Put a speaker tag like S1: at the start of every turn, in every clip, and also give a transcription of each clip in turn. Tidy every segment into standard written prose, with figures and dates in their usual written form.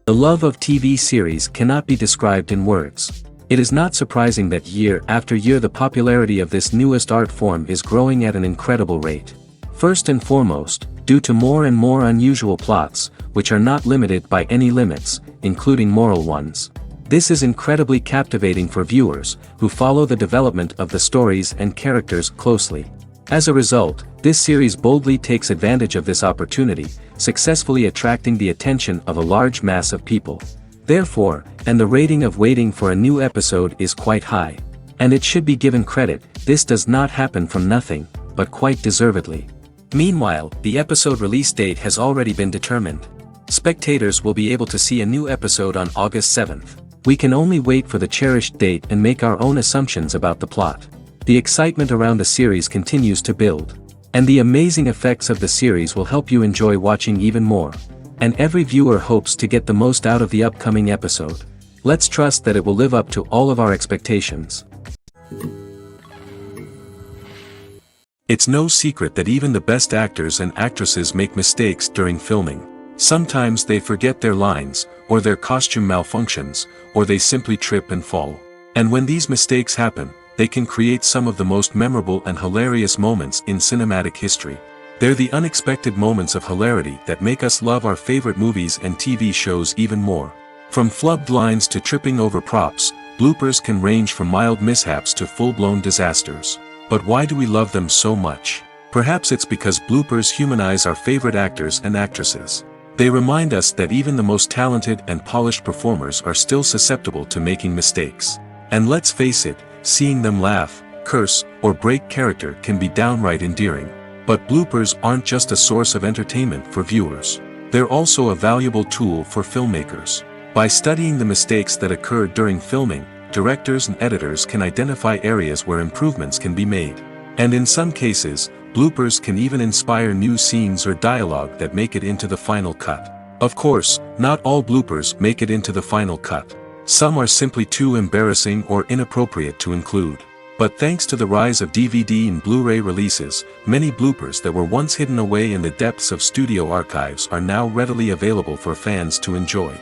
S1: The love of TV series cannot be described in words. It is not surprising that year after year the popularity of this newest art form is growing at an incredible rate. First and foremost, due to more and more unusual plots, which are not limited by any limits, including moral ones. This is incredibly captivating for viewers, who follow the development of the stories and characters closely. As a result, this series boldly takes advantage of this opportunity, successfully attracting the attention of a large mass of people. Therefore, and the rating of waiting for a new episode is quite high. And it should be given credit, this does not happen from nothing, but quite deservedly. Meanwhile, the episode release date has already been determined. Spectators will be able to see a new episode on August 7th. We can only wait for the cherished date and make our own assumptions about the plot. The excitement around the series continues to build. And the amazing effects of the series will help you enjoy watching even more. And every viewer hopes to get the most out of the upcoming episode. Let's trust that it will live up to all of our expectations. It's no secret that even the best actors and actresses make mistakes during filming. Sometimes they forget their lines, or their costume malfunctions, or they simply trip and fall. And when these mistakes happen, they can create some of the most memorable and hilarious moments in cinematic history. They're the unexpected moments of hilarity that make us love our favorite movies and TV shows even more. From flubbed lines to tripping over props, bloopers can range from mild mishaps to full-blown disasters. But why do we love them so much? Perhaps it's because bloopers humanize our favorite actors and actresses. They remind us that even the most talented and polished performers are still susceptible to making mistakes. And let's face it, seeing them laugh, curse, or break character can be downright endearing. But bloopers aren't just a source of entertainment for viewers. They're also a valuable tool for filmmakers. By studying the mistakes that occur during filming, directors and editors can identify areas where improvements can be made. And in some cases, bloopers can even inspire new scenes or dialogue that make it into the final cut. Of course, not all bloopers make it into the final cut. Some are simply too embarrassing or inappropriate to include. But thanks to the rise of DVD and Blu-ray releases, many bloopers that were once hidden away in the depths of studio archives are now readily available for fans to enjoy.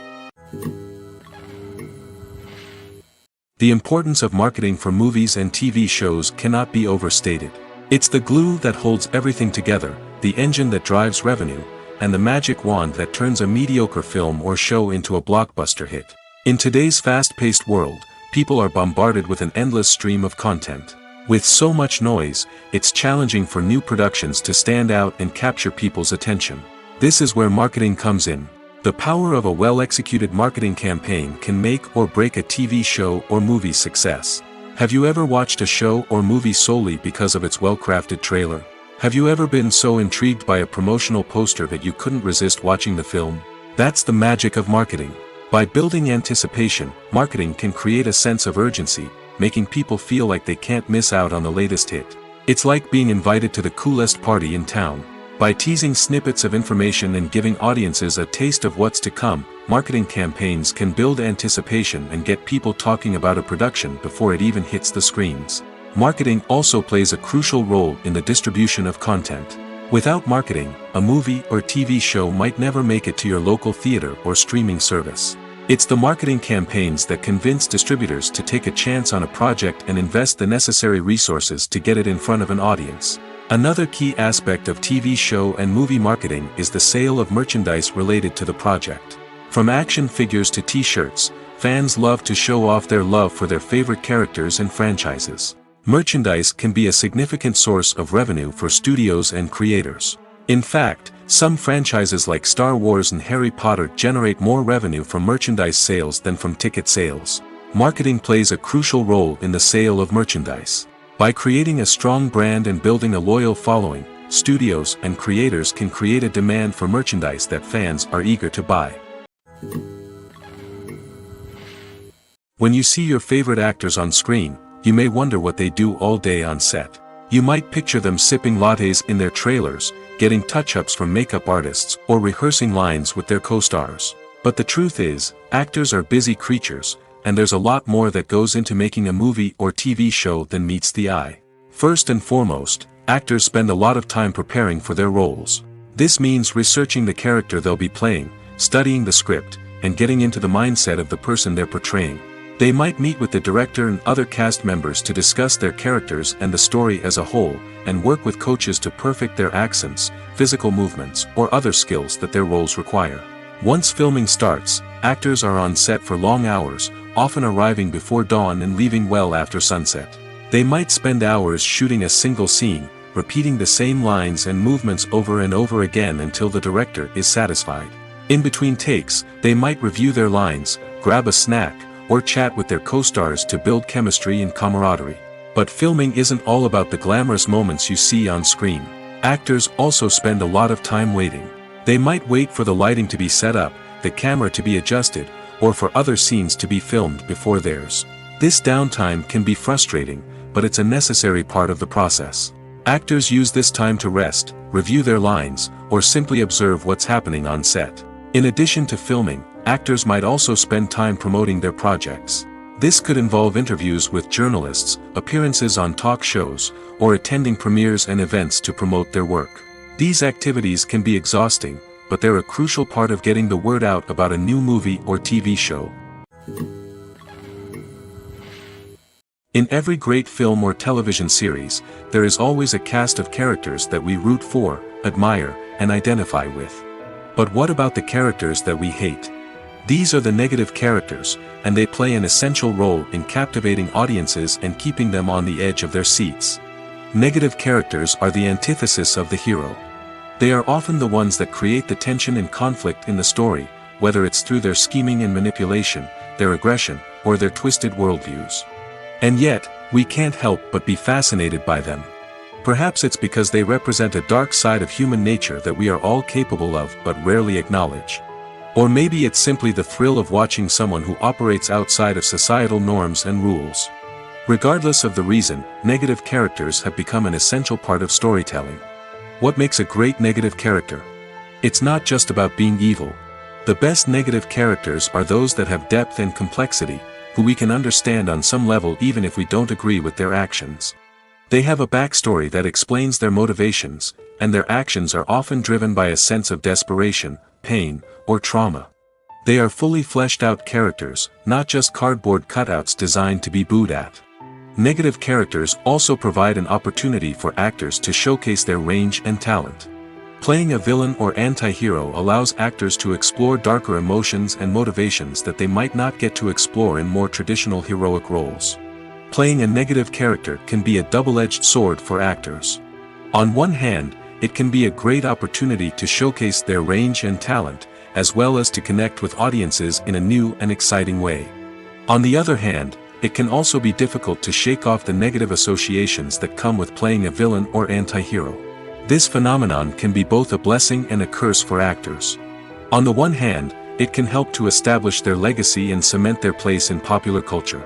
S1: The importance of marketing for movies and TV shows cannot be overstated. It's the glue that holds everything together, the engine that drives revenue, and the magic wand that turns a mediocre film or show into a blockbuster hit. In today's fast-paced world, people are bombarded with an endless stream of content. With so much noise, it's challenging for new productions to stand out and capture people's attention. This is where marketing comes in. The power of a well-executed marketing campaign can make or break a TV show or movie's success. Have you ever watched a show or movie solely because of its well-crafted trailer? Have you ever been so intrigued by a promotional poster that you couldn't resist watching the film? That's the magic of marketing. By building anticipation, marketing can create a sense of urgency, making people feel like they can't miss out on the latest hit. It's like being invited to the coolest party in town. By teasing snippets of information and giving audiences a taste of what's to come, marketing campaigns can build anticipation and get people talking about a production before it even hits the screens. Marketing also plays a crucial role in the distribution of content. Without marketing, a movie or TV show might never make it to your local theater or streaming service. It's the marketing campaigns that convince distributors to take a chance on a project and invest the necessary resources to get it in front of an audience. Another key aspect of TV show and movie marketing is the sale of merchandise related to the project. From action figures to t-shirts, fans love to show off their love for their favorite characters and franchises. Merchandise can be a significant source of revenue for studios and creators. In fact, some franchises like Star Wars and Harry Potter generate more revenue from merchandise sales than from ticket sales. Marketing plays a crucial role in the sale of merchandise. By creating a strong brand and building a loyal following, studios and creators can create a demand for merchandise that fans are eager to buy. When you see your favorite actors on screen, you may wonder what they do all day on set. You might picture them sipping lattes in their trailers, getting touch-ups from makeup artists, or rehearsing lines with their co-stars. But the truth is, actors are busy creatures, and there's a lot more that goes into making a movie or TV show than meets the eye. First and foremost, actors spend a lot of time preparing for their roles. This means researching the character they'll be playing, studying the script, and getting into the mindset of the person they're portraying. They might meet with the director and other cast members to discuss their characters and the story as a whole, and work with coaches to perfect their accents, physical movements, or other skills that their roles require. Once filming starts, actors are on set for long hours, often arriving before dawn and leaving well after sunset. They might spend hours shooting a single scene, repeating the same lines and movements over and over again until the director is satisfied. In between takes, they might review their lines, grab a snack, or chat with their co-stars to build chemistry and camaraderie. But filming isn't all about the glamorous moments you see on screen. Actors also spend a lot of time waiting. They might wait for the lighting to be set up, the camera to be adjusted, or for other scenes to be filmed before theirs. This downtime can be frustrating, but it's a necessary part of the process. Actors use this time to rest, review their lines, or simply observe what's happening on set. In addition to filming, actors might also spend time promoting their projects. This could involve interviews with journalists, appearances on talk shows, or attending premieres and events to promote their work. These activities can be exhausting, but they're a crucial part of getting the word out about a new movie or TV show. In every great film or television series, there is always a cast of characters that we root for, admire, and identify with. But what about the characters that we hate? These are the negative characters, and they play an essential role in captivating audiences and keeping them on the edge of their seats. Negative characters are the antithesis of the hero. They are often the ones that create the tension and conflict in the story, whether it's through their scheming and manipulation, their aggression, or their twisted worldviews. And yet, we can't help but be fascinated by them. Perhaps it's because they represent a dark side of human nature that we are all capable of but rarely acknowledge. Or maybe it's simply the thrill of watching someone who operates outside of societal norms and rules. Regardless of the reason, negative characters have become an essential part of storytelling. What makes a great negative character? It's not just about being evil. The best negative characters are those that have depth and complexity, who we can understand on some level even if we don't agree with their actions. They have a backstory that explains their motivations, and their actions are often driven by a sense of desperation, pain, or trauma. They are fully fleshed out characters, not just cardboard cutouts designed to be booed at. Negative characters also provide an opportunity for actors to showcase their range and talent. Playing a villain or anti-hero allows actors to explore darker emotions and motivations that they might not get to explore in more traditional heroic roles. Playing a negative character can be a double-edged sword for actors. On one hand, it can be a great opportunity to showcase their range and talent, as well as to connect with audiences in a new and exciting way. On the other hand, it can also be difficult to shake off the negative associations that come with playing a villain or anti-hero. This phenomenon can be both a blessing and a curse for actors. On the one hand, it can help to establish their legacy and cement their place in popular culture.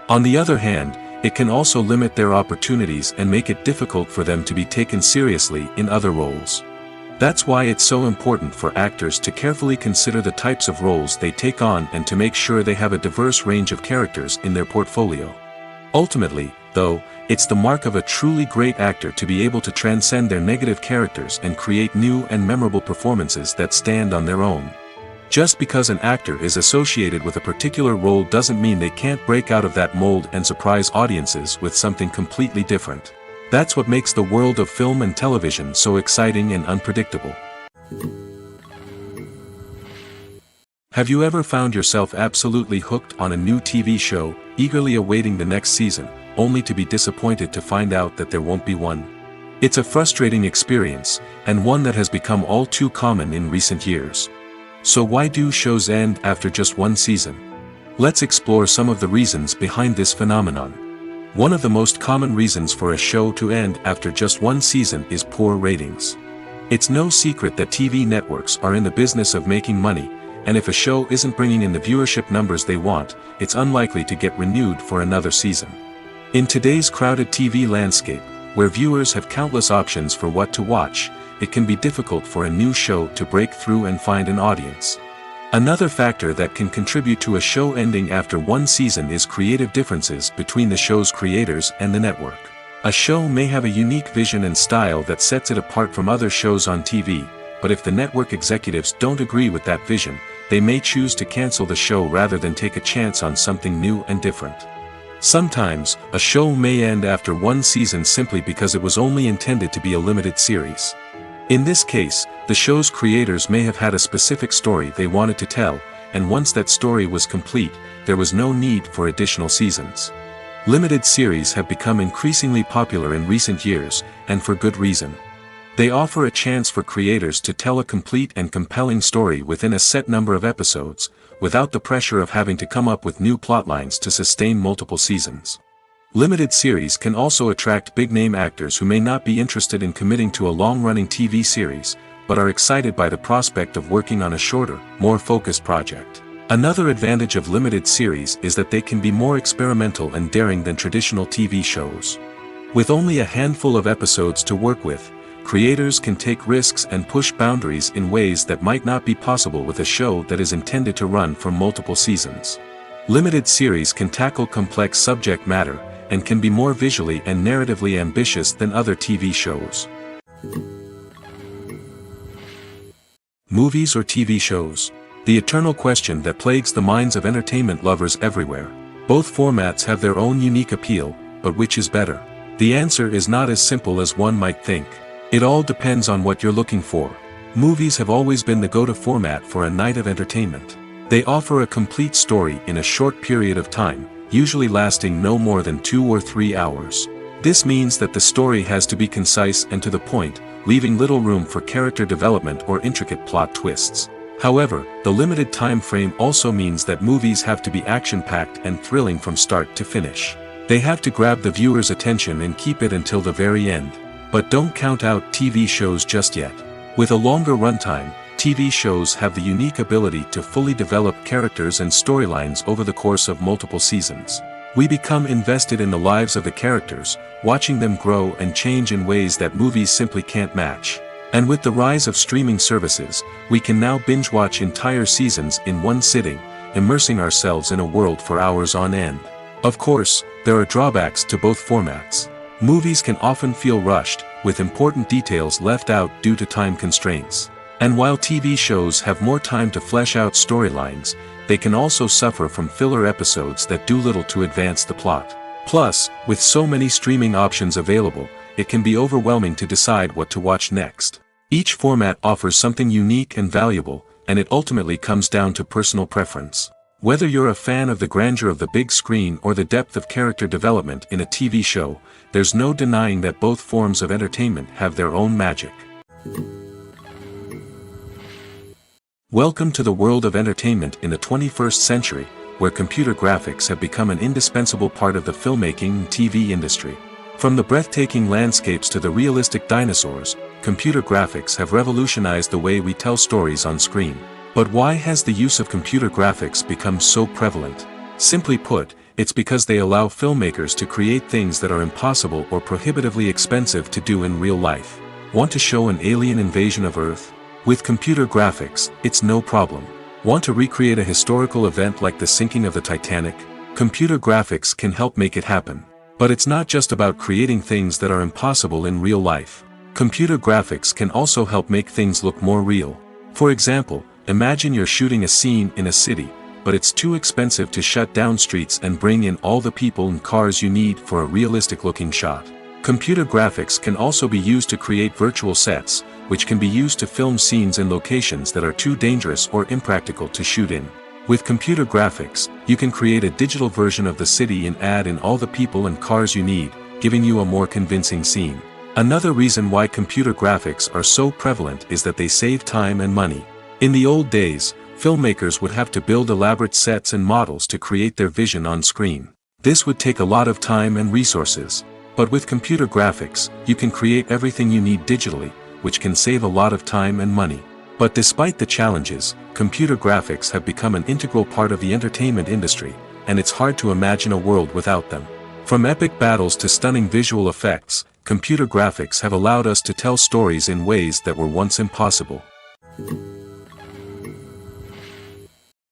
S1: On the other hand, it can also limit their opportunities and make it difficult for them to be taken seriously in other roles. That's why it's so important for actors to carefully consider the types of roles they take on and to make sure they have a diverse range of characters in their portfolio. Ultimately, though, it's the mark of a truly great actor to be able to transcend their negative characters and create new and memorable performances that stand on their own. Just because an actor is associated with a particular role doesn't mean they can't break out of that mold and surprise audiences with something completely different. That's what makes the world of film and television so exciting and unpredictable. Have you ever found yourself absolutely hooked on a new TV show, eagerly awaiting the next season, only to be disappointed to find out that there won't be one? It's a frustrating experience, and one that has become all too common in recent years. So why do shows end after just one season? Let's explore some of the reasons behind this phenomenon. One of the most common reasons for a show to end after just one season is poor ratings. It's no secret that TV networks are in the business of making money, and if a show isn't bringing in the viewership numbers they want, it's unlikely to get renewed for another season. In today's crowded TV landscape, where viewers have countless options for what to watch, it can be difficult for a new show to break through and find an audience. Another factor that can contribute to a show ending after one season is creative differences between the show's creators and the network. A show may have a unique vision and style that sets it apart from other shows on TV, but if the network executives don't agree with that vision, they may choose to cancel the show rather than take a chance on something new and different. Sometimes, a show may end after one season simply because it was only intended to be a limited series. In this case, the show's creators may have had a specific story they wanted to tell, and once that story was complete, there was no need for additional seasons. Limited series have become increasingly popular in recent years, and for good reason. They offer a chance for creators to tell a complete and compelling story within a set number of episodes, without the pressure of having to come up with new plotlines to sustain multiple seasons. Limited series can also attract big-name actors who may not be interested in committing to a long-running TV series, but are excited by the prospect of working on a shorter, more focused project. Another advantage of limited series is that they can be more experimental and daring than traditional TV shows. With only a handful of episodes to work with, creators can take risks and push boundaries in ways that might not be possible with a show that is intended to run for multiple seasons. Limited series can tackle complex subject matter, and can be more visually and narratively ambitious than other TV shows. Movies or TV shows? The eternal question that plagues the minds of entertainment lovers everywhere. Both formats have their own unique appeal, but which is better? The answer is not as simple as one might think. It all depends on what you're looking for. Movies have always been the go-to format for a night of entertainment. They offer a complete story in a short period of time, usually lasting no more than 2 or 3 hours. This means that the story has to be concise and to the point, leaving little room for character development or intricate plot twists. However, the limited time frame also means that movies have to be action-packed and thrilling from start to finish. They have to grab the viewer's attention and keep it until the very end. But don't count out TV shows just yet. With a longer runtime, TV shows have the unique ability to fully develop characters and storylines over the course of multiple seasons. We become invested in the lives of the characters, watching them grow and change in ways that movies simply can't match. And with the rise of streaming services, we can now binge-watch entire seasons in one sitting, immersing ourselves in a world for hours on end. Of course, there are drawbacks to both formats. Movies can often feel rushed, with important details left out due to time constraints. And while TV shows have more time to flesh out storylines, they can also suffer from filler episodes that do little to advance the plot. Plus, with so many streaming options available, it can be overwhelming to decide what to watch next. Each format offers something unique and valuable, and it ultimately comes down to personal preference. Whether you're a fan of the grandeur of the big screen or the depth of character development in a TV show, there's no denying that both forms of entertainment have their own magic. Welcome to the world of entertainment in the 21st century, where computer graphics have become an indispensable part of the filmmaking and TV industry. From the breathtaking landscapes to the realistic dinosaurs, computer graphics have revolutionized the way we tell stories on screen. But why has the use of computer graphics become so prevalent? Simply put, it's because they allow filmmakers to create things that are impossible or prohibitively expensive to do in real life. Want to show an alien invasion of Earth? With computer graphics, it's no problem. Want to recreate a historical event like the sinking of the Titanic? Computer graphics can help make it happen. But it's not just about creating things that are impossible in real life. Computer graphics can also help make things look more real. For example, imagine you're shooting a scene in a city, but it's too expensive to shut down streets and bring in all the people and cars you need for a realistic-looking shot. Computer graphics can also be used to create virtual sets, which can be used to film scenes in locations that are too dangerous or impractical to shoot in. With computer graphics, you can create a digital version of the city and add in all the people and cars you need, giving you a more convincing scene. Another reason why computer graphics are so prevalent is that they save time and money. In the old days, filmmakers would have to build elaborate sets and models to create their vision on screen. This would take a lot of time and resources. But with computer graphics, you can create everything you need digitally, which can save a lot of time and money. But despite the challenges, computer graphics have become an integral part of the entertainment industry, and it's hard to imagine a world without them. From epic battles to stunning visual effects, computer graphics have allowed us to tell stories in ways that were once impossible.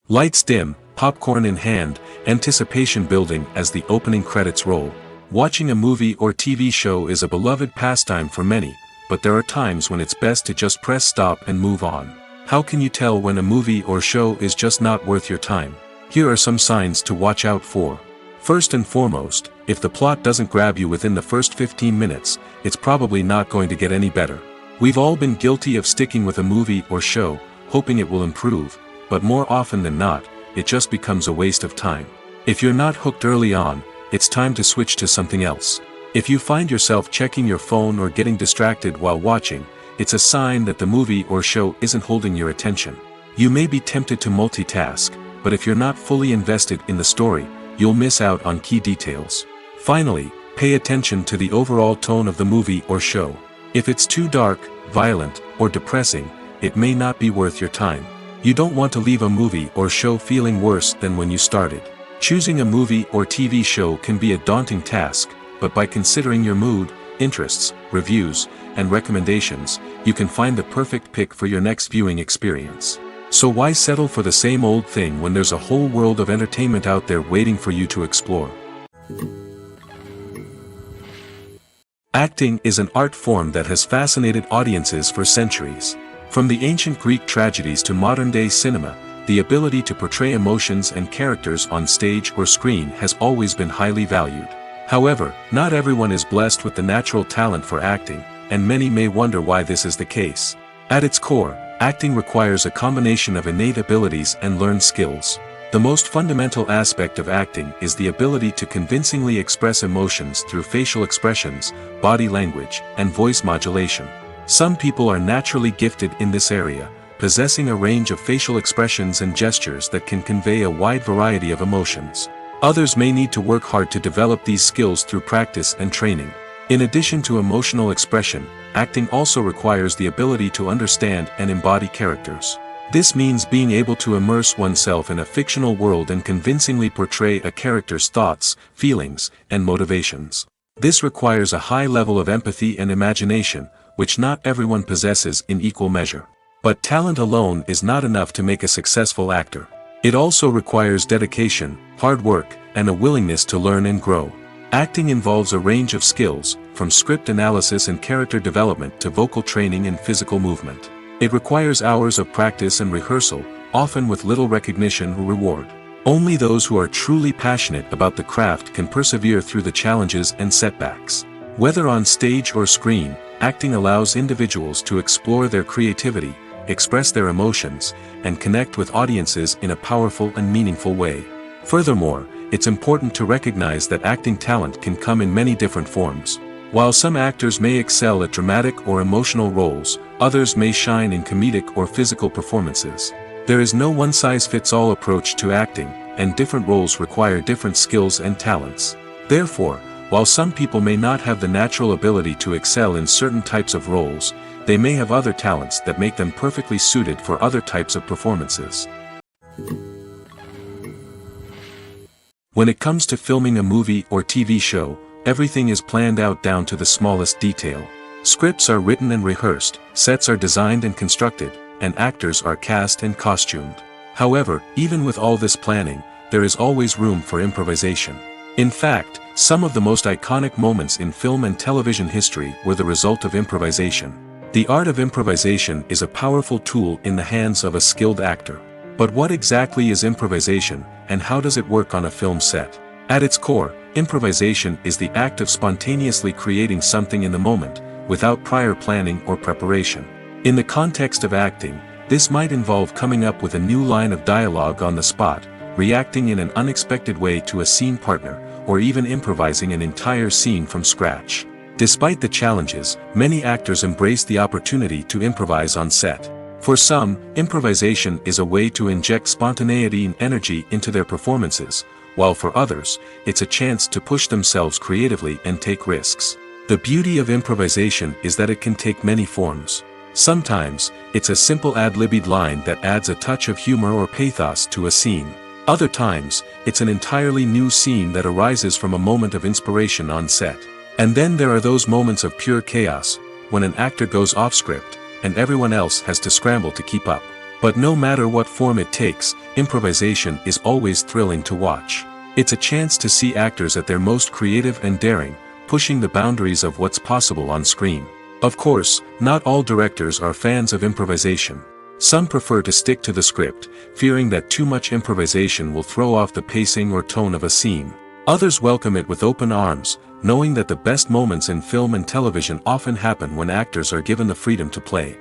S1: Lights dim, popcorn in hand, anticipation building as the opening credits roll. Watching a movie or TV show is a beloved pastime for many, but there are times when it's best to just press stop and move on. How can you tell when a movie or show is just not worth your time? Here are some signs to watch out for. First and foremost, if the plot doesn't grab you within the first 15 minutes, it's probably not going to get any better. We've all been guilty of sticking with a movie or show, hoping it will improve, but more often than not, it just becomes a waste of time. If you're not hooked early on, it's time to switch to something else. If you find yourself checking your phone or getting distracted while watching, it's a sign that the movie or show isn't holding your attention. You may be tempted to multitask, but if you're not fully invested in the story, you'll miss out on key details. Finally, pay attention to the overall tone of the movie or show. If it's too dark, violent, or depressing, it may not be worth your time. You don't want to leave a movie or show feeling worse than when you started. Choosing a movie or TV show can be a daunting task, but by considering your mood, interests, reviews, and recommendations, you can find the perfect pick for your next viewing experience. So why settle for the same old thing when there's a whole world of entertainment out there waiting for you to explore? Acting is an art form that has fascinated audiences for centuries. From the ancient Greek tragedies to modern-day cinema, the ability to portray emotions and characters on stage or screen has always been highly valued. However, not everyone is blessed with the natural talent for acting, and many may wonder why this is the case. At its core, acting requires a combination of innate abilities and learned skills. The most fundamental aspect of acting is the ability to convincingly express emotions through facial expressions, body language, and voice modulation. Some people are naturally gifted in this area, possessing a range of facial expressions and gestures that can convey a wide variety of emotions. Others may need to work hard to develop these skills through practice and training. In addition to emotional expression, acting also requires the ability to understand and embody characters. This means being able to immerse oneself in a fictional world and convincingly portray a character's thoughts, feelings, and motivations. This requires a high level of empathy and imagination, which not everyone possesses in equal measure. But talent alone is not enough to make a successful actor. It also requires dedication, hard work, and a willingness to learn and grow. Acting involves a range of skills, from script analysis and character development to vocal training and physical movement. It requires hours of practice and rehearsal, often with little recognition or reward. Only those who are truly passionate about the craft can persevere through the challenges and setbacks. Whether on stage or screen, acting allows individuals to explore their creativity, express their emotions, and connect with audiences in a powerful and meaningful way. Furthermore, it's important to recognize that acting talent can come in many different forms. While some actors may excel at dramatic or emotional roles, others may shine in comedic or physical performances. There is no one-size-fits-all approach to acting, and different roles require different skills and talents. Therefore, while some people may not have the natural ability to excel in certain types of roles, they may have other talents that make them perfectly suited for other types of performances. When it comes to filming a movie or TV show, everything is planned out down to the smallest detail. Scripts are written and rehearsed, sets are designed and constructed, and actors are cast and costumed. However, even with all this planning, there is always room for improvisation. In fact, some of the most iconic moments in film and television history were the result of improvisation. The art of improvisation is a powerful tool in the hands of a skilled actor. But what exactly is improvisation, and how does it work on a film set? At its core, improvisation is the act of spontaneously creating something in the moment, without prior planning or preparation. In the context of acting, this might involve coming up with a new line of dialogue on the spot, reacting in an unexpected way to a scene partner, or even improvising an entire scene from scratch. Despite the challenges, many actors embrace the opportunity to improvise on set. For some, improvisation is a way to inject spontaneity and energy into their performances, while for others, it's a chance to push themselves creatively and take risks. The beauty of improvisation is that it can take many forms. Sometimes, it's a simple ad-libbed line that adds a touch of humor or pathos to a scene. Other times, it's an entirely new scene that arises from a moment of inspiration on set. And then there are those moments of pure chaos, when an actor goes off script, and everyone else has to scramble to keep up. But no matter what form it takes, improvisation is always thrilling to watch. It's a chance to see actors at their most creative and daring, pushing the boundaries of what's possible on screen. Of course, not all directors are fans of improvisation. Some prefer to stick to the script, fearing that too much improvisation will throw off the pacing or tone of a scene. Others welcome it with open arms, knowing that the best moments in film and television often happen when actors are given the freedom to play.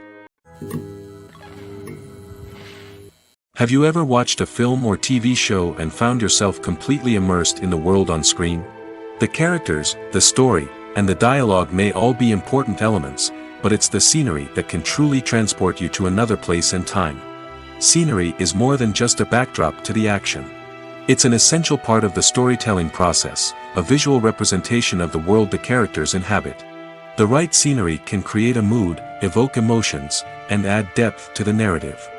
S1: Have you ever watched a film or TV show and found yourself completely immersed in the world on screen? The characters, the story, and the dialogue may all be important elements, but it's the scenery that can truly transport you to another place and time. Scenery is more than just a backdrop to the action. It's an essential part of the storytelling process, a visual representation of the world the characters inhabit. The right scenery can create a mood, evoke emotions, and add depth to the narrative.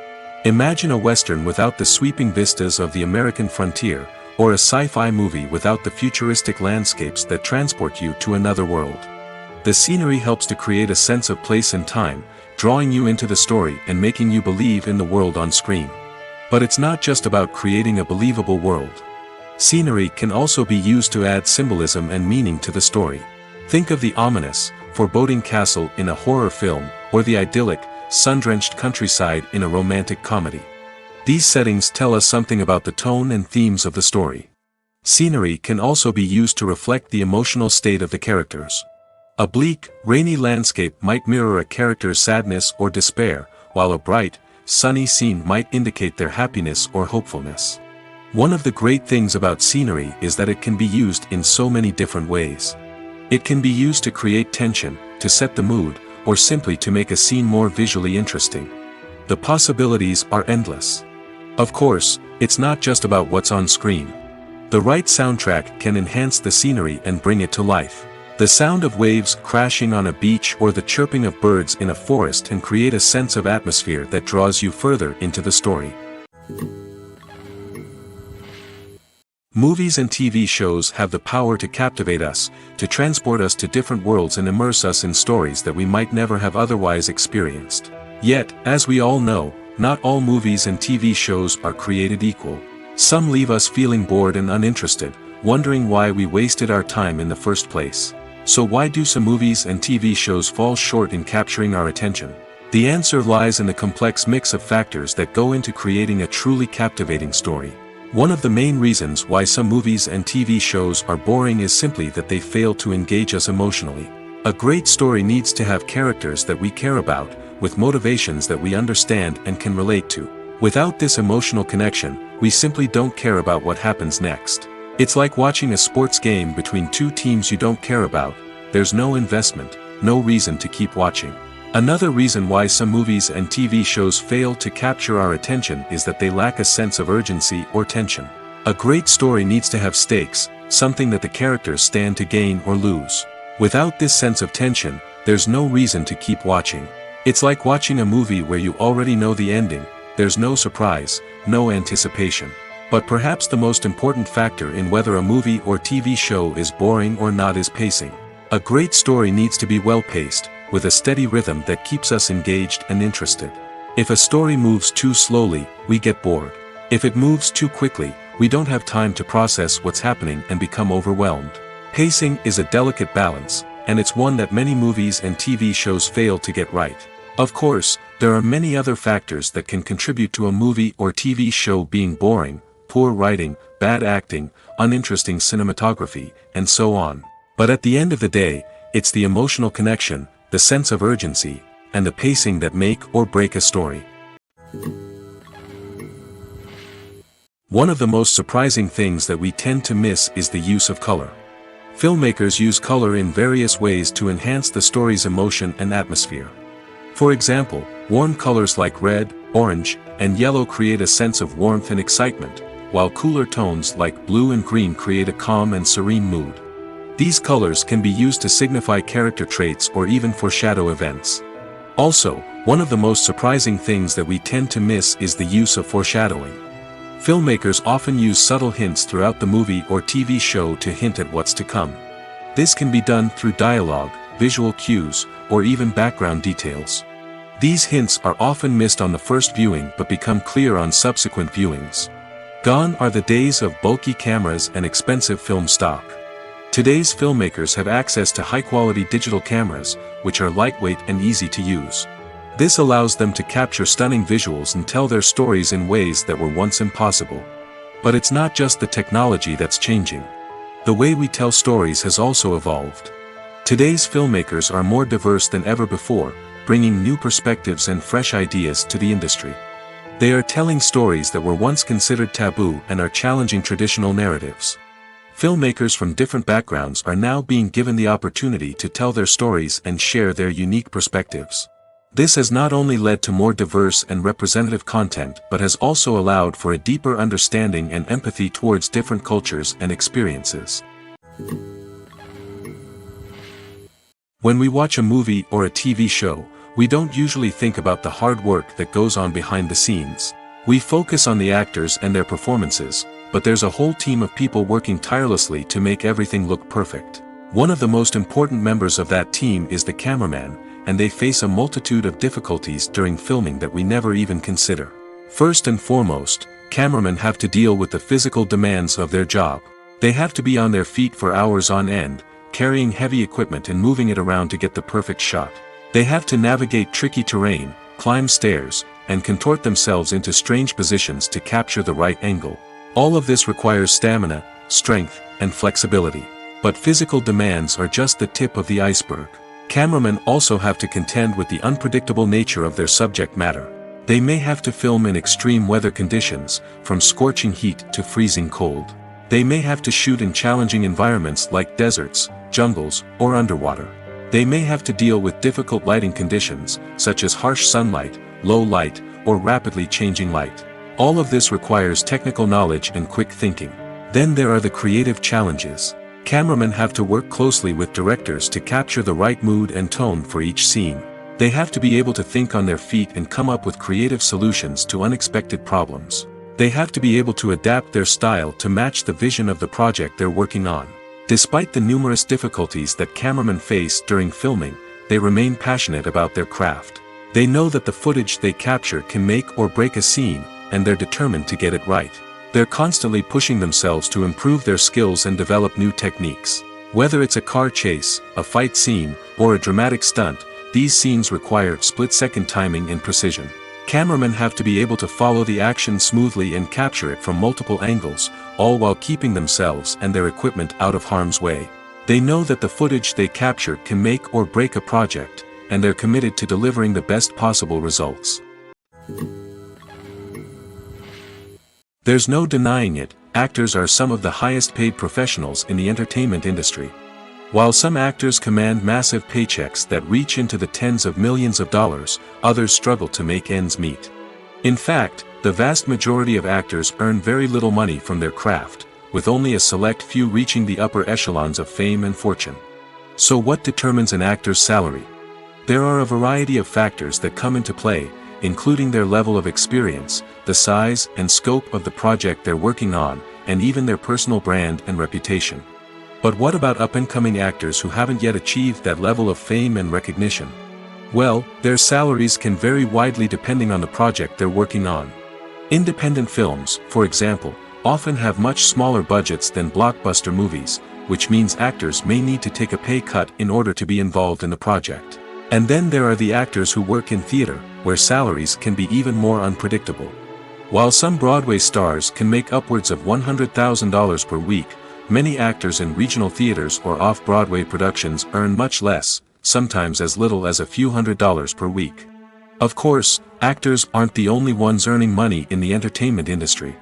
S1: Imagine a Western without the sweeping vistas of the American frontier, or a sci-fi movie without the futuristic landscapes that transport you to another world. The scenery helps to create a sense of place and time, drawing you into the story and making you believe in the world on screen. But it's not just about creating a believable world. Scenery can also be used to add symbolism and meaning to the story. Think of the ominous, foreboding castle in a horror film, or the idyllic, sun-drenched countryside in a romantic comedy. These settings tell us something about the tone and themes of the story. Scenery can also be used to reflect the emotional state of the characters. A bleak, rainy landscape might mirror a character's sadness or despair, while a bright, sunny scene might indicate their happiness or hopefulness. One of the great things about scenery is that it can be used in so many different ways. It can be used to create tension, to set the mood, or simply to make a scene more visually interesting. The possibilities are endless. Of course, it's not just about what's on screen. The right soundtrack can enhance the scenery and bring it to life. The sound of waves crashing on a beach or the chirping of birds in a forest can create a sense of atmosphere that draws you further into the story. Movies and TV shows have the power to captivate us, to transport us to different worlds and immerse us in stories that we might never have otherwise experienced. Yet, as we all know, not all movies and TV shows are created equal. Some leave us feeling bored and uninterested, wondering why we wasted our time in the first place. So why do some movies and TV shows fall short in capturing our attention? The answer lies in the complex mix of factors that go into creating a truly captivating story. One of the main reasons why some movies and TV shows are boring is simply that they fail to engage us emotionally. A great story needs to have characters that we care about, with motivations that we understand and can relate to. Without this emotional connection, we simply don't care about what happens next. It's like watching a sports game between two teams you don't care about. There's no investment, no reason to keep watching. Another reason why some movies and TV shows fail to capture our attention is that they lack a sense of urgency or tension. A great story needs to have stakes, something that the characters stand to gain or lose. Without this sense of tension, there's no reason to keep watching. It's like watching a movie where you already know the ending. There's no surprise, no anticipation. But perhaps the most important factor in whether a movie or TV show is boring or not is pacing. A great story needs to be well-paced, with a steady rhythm that keeps us engaged and interested. If a story moves too slowly, we get bored. If it moves too quickly, we don't have time to process what's happening and become overwhelmed. Pacing is a delicate balance, and it's one that many movies and TV shows fail to get right. Of course, there are many other factors that can contribute to a movie or TV show being boring: poor writing, bad acting, uninteresting cinematography, and so on. But at the end of the day, it's the emotional connection, the sense of urgency, and the pacing that make or break a story. One of the most surprising things that we tend to miss is the use of color. Filmmakers use color in various ways to enhance the story's emotion and atmosphere. For example, warm colors like red, orange, and yellow create a sense of warmth and excitement, while cooler tones like blue and green create a calm and serene mood. These colors can be used to signify character traits or even foreshadow events. Also, one of the most surprising things that we tend to miss is the use of foreshadowing. Filmmakers often use subtle hints throughout the movie or TV show to hint at what's to come. This can be done through dialogue, visual cues, or even background details. These hints are often missed on the first viewing but become clear on subsequent viewings. Gone are the days of bulky cameras and expensive film stock. Today's filmmakers have access to high-quality digital cameras, which are lightweight and easy to use. This allows them to capture stunning visuals and tell their stories in ways that were once impossible. But it's not just the technology that's changing. The way we tell stories has also evolved. Today's filmmakers are more diverse than ever before, bringing new perspectives and fresh ideas to the industry. They are telling stories that were once considered taboo and are challenging traditional narratives. Filmmakers from different backgrounds are now being given the opportunity to tell their stories and share their unique perspectives. This has not only led to more diverse and representative content but has also allowed for a deeper understanding and empathy towards different cultures and experiences. When we watch a movie or a TV show, we don't usually think about the hard work that goes on behind the scenes. We focus on the actors and their performances, but there's a whole team of people working tirelessly to make everything look perfect. One of the most important members of that team is the cameraman, and they face a multitude of difficulties during filming that we never even consider. First and foremost, cameramen have to deal with the physical demands of their job. They have to be on their feet for hours on end, carrying heavy equipment and moving it around to get the perfect shot. They have to navigate tricky terrain, climb stairs, and contort themselves into strange positions to capture the right angle. All of this requires stamina, strength, and flexibility. But physical demands are just the tip of the iceberg. Cameramen also have to contend with the unpredictable nature of their subject matter. They may have to film in extreme weather conditions, from scorching heat to freezing cold. They may have to shoot in challenging environments like deserts, jungles, or underwater. They may have to deal with difficult lighting conditions, such as harsh sunlight, low light, or rapidly changing light. All of this requires technical knowledge and quick thinking. Then there are the creative challenges. Cameramen have to work closely with directors to capture the right mood and tone for each scene. They have to be able to think on their feet and come up with creative solutions to unexpected problems. They have to be able to adapt their style to match the vision of the project they're working on. Despite the numerous difficulties that cameramen face during filming, they remain passionate about their craft. They know that the footage they capture can make or break a scene, and they're determined to get it right. They're constantly pushing themselves to improve their skills and develop new techniques. Whether it's a car chase, a fight scene, or a dramatic stunt, these scenes require split-second timing and precision. Cameramen have to be able to follow the action smoothly and capture it from multiple angles, all while keeping themselves and their equipment out of harm's way. They know that the footage they capture can make or break a project, and they're committed to delivering the best possible results. There's no denying it, actors are some of the highest paid professionals in the entertainment industry. While some actors command massive paychecks that reach into the tens of millions of dollars, others struggle to make ends meet. In fact, the vast majority of actors earn very little money from their craft, with only a select few reaching the upper echelons of fame and fortune. So what determines an actor's salary? There are a variety of factors that come into play, including their level of experience, the size and scope of the project they're working on, and even their personal brand and reputation. But what about up-and-coming actors who haven't yet achieved that level of fame and recognition? Well, their salaries can vary widely depending on the project they're working on. Independent films, for example, often have much smaller budgets than blockbuster movies, which means actors may need to take a pay cut in order to be involved in the project. And then there are the actors who work in theater, where salaries can be even more unpredictable. While some Broadway stars can make upwards of $100,000 per week, many actors in regional theaters or off-Broadway productions earn much less, sometimes as little as a few $100s per week. Of course, actors aren't the only ones earning money in the entertainment industry.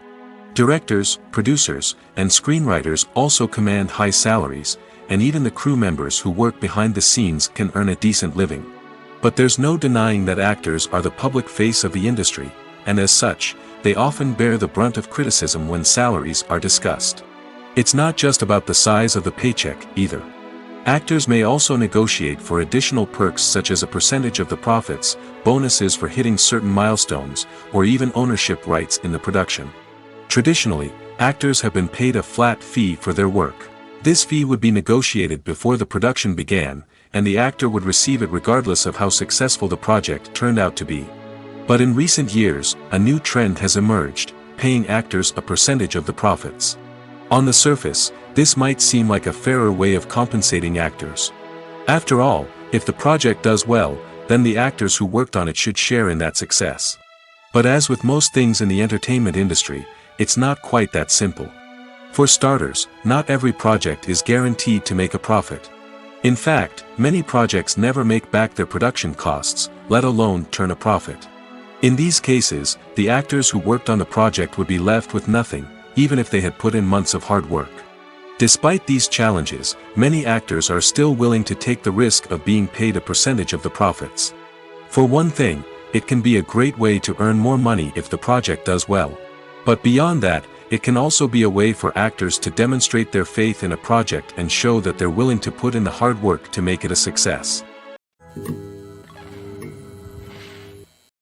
S1: Directors, producers, and screenwriters also command high salaries, and even the crew members who work behind the scenes can earn a decent living. But there's no denying that actors are the public face of the industry, and as such, they often bear the brunt of criticism when salaries are discussed. It's not just about the size of the paycheck, either. Actors may also negotiate for additional perks such as a percentage of the profits, bonuses for hitting certain milestones, or even ownership rights in the production. Traditionally, actors have been paid a flat fee for their work. This fee would be negotiated before the production began, and the actor would receive it regardless of how successful the project turned out to be. But in recent years, a new trend has emerged, paying actors a percentage of the profits. On the surface, this might seem like a fairer way of compensating actors. After all, if the project does well, then the actors who worked on it should share in that success. But as with most things in the entertainment industry, it's not quite that simple. For starters, not every project is guaranteed to make a profit. In fact, many projects never make back their production costs, let alone turn a profit. In these cases, the actors who worked on the project would be left with nothing, even if they had put in months of hard work. Despite these challenges, many actors are still willing to take the risk of being paid a percentage of the profits. For one thing, it can be a great way to earn more money if the project does well. But beyond that, it can also be a way for actors to demonstrate their faith in a project and show that they're willing to put in the hard work to make it a success.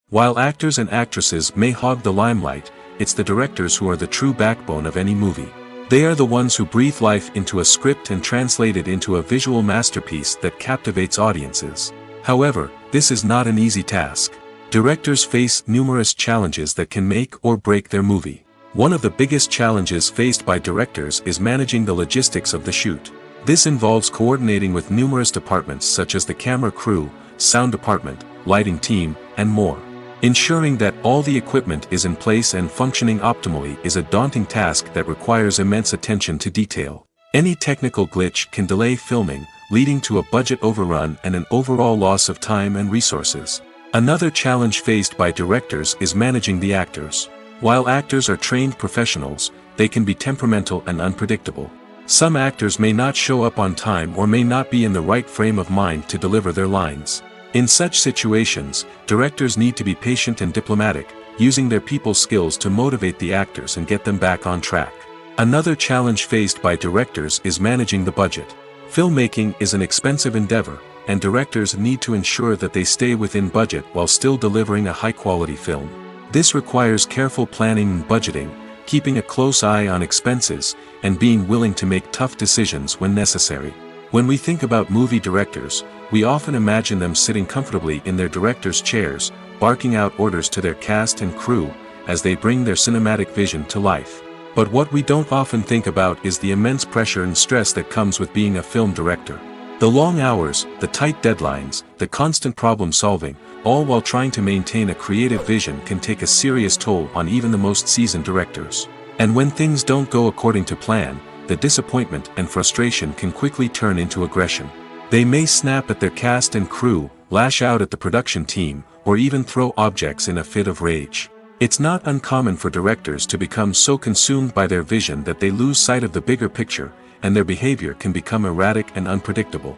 S1: While actors and actresses may hog the limelight, it's the directors who are the true backbone of any movie. They are the ones who breathe life into a script and translate it into a visual masterpiece that captivates audiences. However, this is not an easy task. Directors face numerous challenges that can make or break their movie. One of the biggest challenges faced by directors is managing the logistics of the shoot. This involves coordinating with numerous departments such as the camera crew, sound department, lighting team, and more. Ensuring that all the equipment is in place and functioning optimally is a daunting task that requires immense attention to detail. Any technical glitch can delay filming, leading to a budget overrun and an overall loss of time and resources. Another challenge faced by directors is managing the actors. While actors are trained professionals, they can be temperamental and unpredictable. Some actors may not show up on time or may not be in the right frame of mind to deliver their lines. In such situations, directors need to be patient and diplomatic, using their people skills to motivate the actors and get them back on track. Another challenge faced by directors is managing the budget. Filmmaking is an expensive endeavor, and directors need to ensure that they stay within budget while still delivering a high-quality film. This requires careful planning and budgeting, keeping a close eye on expenses, and being willing to make tough decisions when necessary. When we think about movie directors, we often imagine them sitting comfortably in their director's chairs, barking out orders to their cast and crew, as they bring their cinematic vision to life. But what we don't often think about is the immense pressure and stress that comes with being a film director. The long hours, the tight deadlines, the constant problem solving, all while trying to maintain a creative vision can take a serious toll on even the most seasoned directors. And when things don't go according to plan, the disappointment and frustration can quickly turn into aggression. They may snap at their cast and crew, lash out at the production team, or even throw objects in a fit of rage. It's not uncommon for directors to become so consumed by their vision that they lose sight of the bigger picture, and their behavior can become erratic and unpredictable.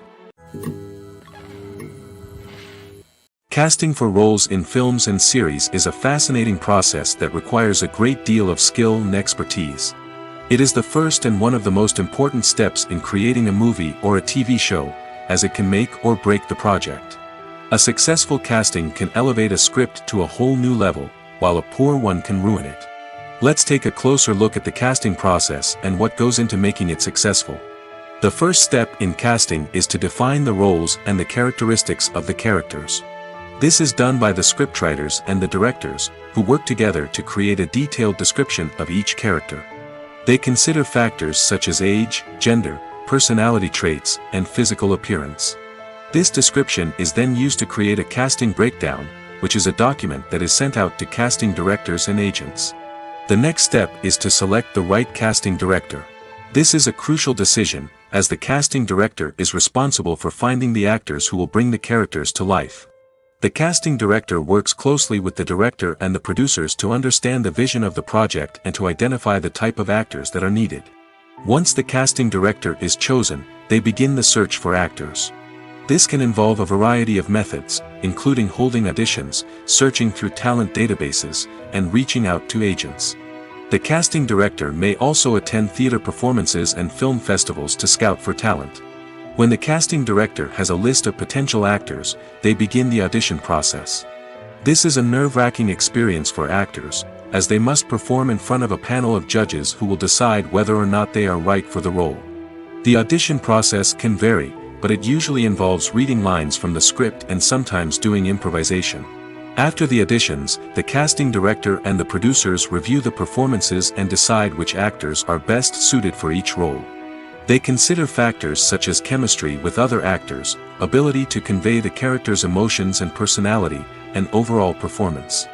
S1: Casting for roles in films and series is a fascinating process that requires a great deal of skill and expertise. It is the first and one of the most important steps in creating a movie or a TV show, as it can make or break the project. A successful casting can elevate a script to a whole new level, while a poor one can ruin it. Let's take a closer look at the casting process and what goes into making it successful. The first step in casting is to define the roles and the characteristics of the characters. This is done by the scriptwriters and the directors, who work together to create a detailed description of each character. They consider factors such as age, gender, personality traits, and physical appearance. This description is then used to create a casting breakdown, which is a document that is sent out to casting directors and agents. The next step is to select the right casting director. This is a crucial decision, as the casting director is responsible for finding the actors who will bring the characters to life. The casting director works closely with the director and the producers to understand the vision of the project and to identify the type of actors that are needed. Once the casting director is chosen, they begin the search for actors. This can involve a variety of methods, including holding auditions, searching through talent databases, and reaching out to agents. The casting director may also attend theater performances and film festivals to scout for talent. When the casting director has a list of potential actors, they begin the audition process. This is a nerve-wracking experience for actors, as they must perform in front of a panel of judges who will decide whether or not they are right for the role. The audition process can vary, but it usually involves reading lines from the script and sometimes doing improvisation. After the auditions, the casting director and the producers review the performances and decide which actors are best suited for each role. They consider factors such as chemistry with other actors, ability to convey the character's emotions and personality, and overall performance.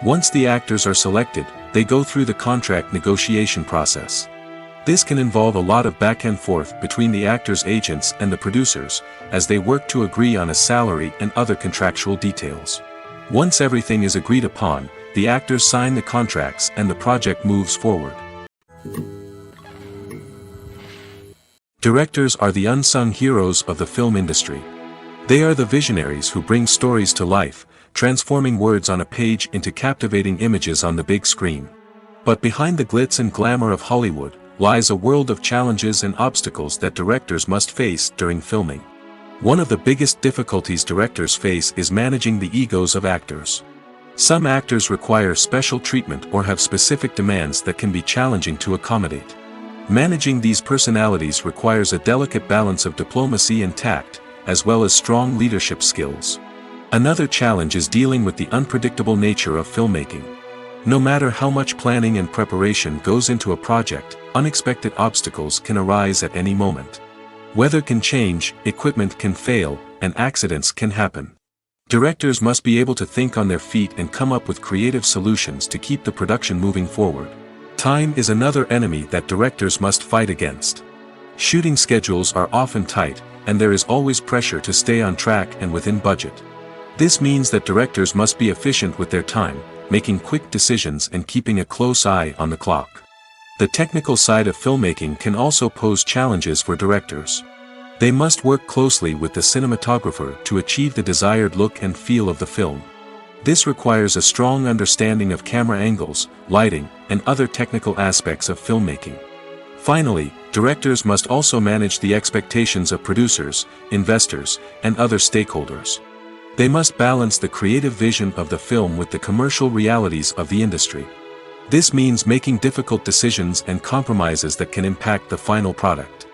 S1: Once the actors are selected, they go through the contract negotiation process. This can involve a lot of back and forth between the actors' agents and the producers, as they work to agree on a salary and other contractual details. Once everything is agreed upon, the actors sign the contracts and the project moves forward. Directors are the unsung heroes of the film industry. They are the visionaries who bring stories to life, transforming words on a page into captivating images on the big screen. But behind the glitz and glamour of Hollywood, lies a world of challenges and obstacles that directors must face during filming. One of the biggest difficulties directors face is managing the egos of actors. Some actors require special treatment or have specific demands that can be challenging to accommodate. Managing these personalities requires a delicate balance of diplomacy and tact, as well as strong leadership skills. Another challenge is dealing with the unpredictable nature of filmmaking. No matter how much planning and preparation goes into a project, unexpected obstacles can arise at any moment. Weather can change, equipment can fail, and accidents can happen. Directors must be able to think on their feet and come up with creative solutions to keep the production moving forward. Time is another enemy that directors must fight against. Shooting schedules are often tight, and there is always pressure to stay on track and within budget. This means that directors must be efficient with their time, making quick decisions and keeping a close eye on the clock. The technical side of filmmaking can also pose challenges for directors. They must work closely with the cinematographer to achieve the desired look and feel of the film. This requires a strong understanding of camera angles, lighting, and other technical aspects of filmmaking. Finally, directors must also manage the expectations of producers, investors, and other stakeholders. They must balance the creative vision of the film with the commercial realities of the industry. This means making difficult decisions and compromises that can impact the final product.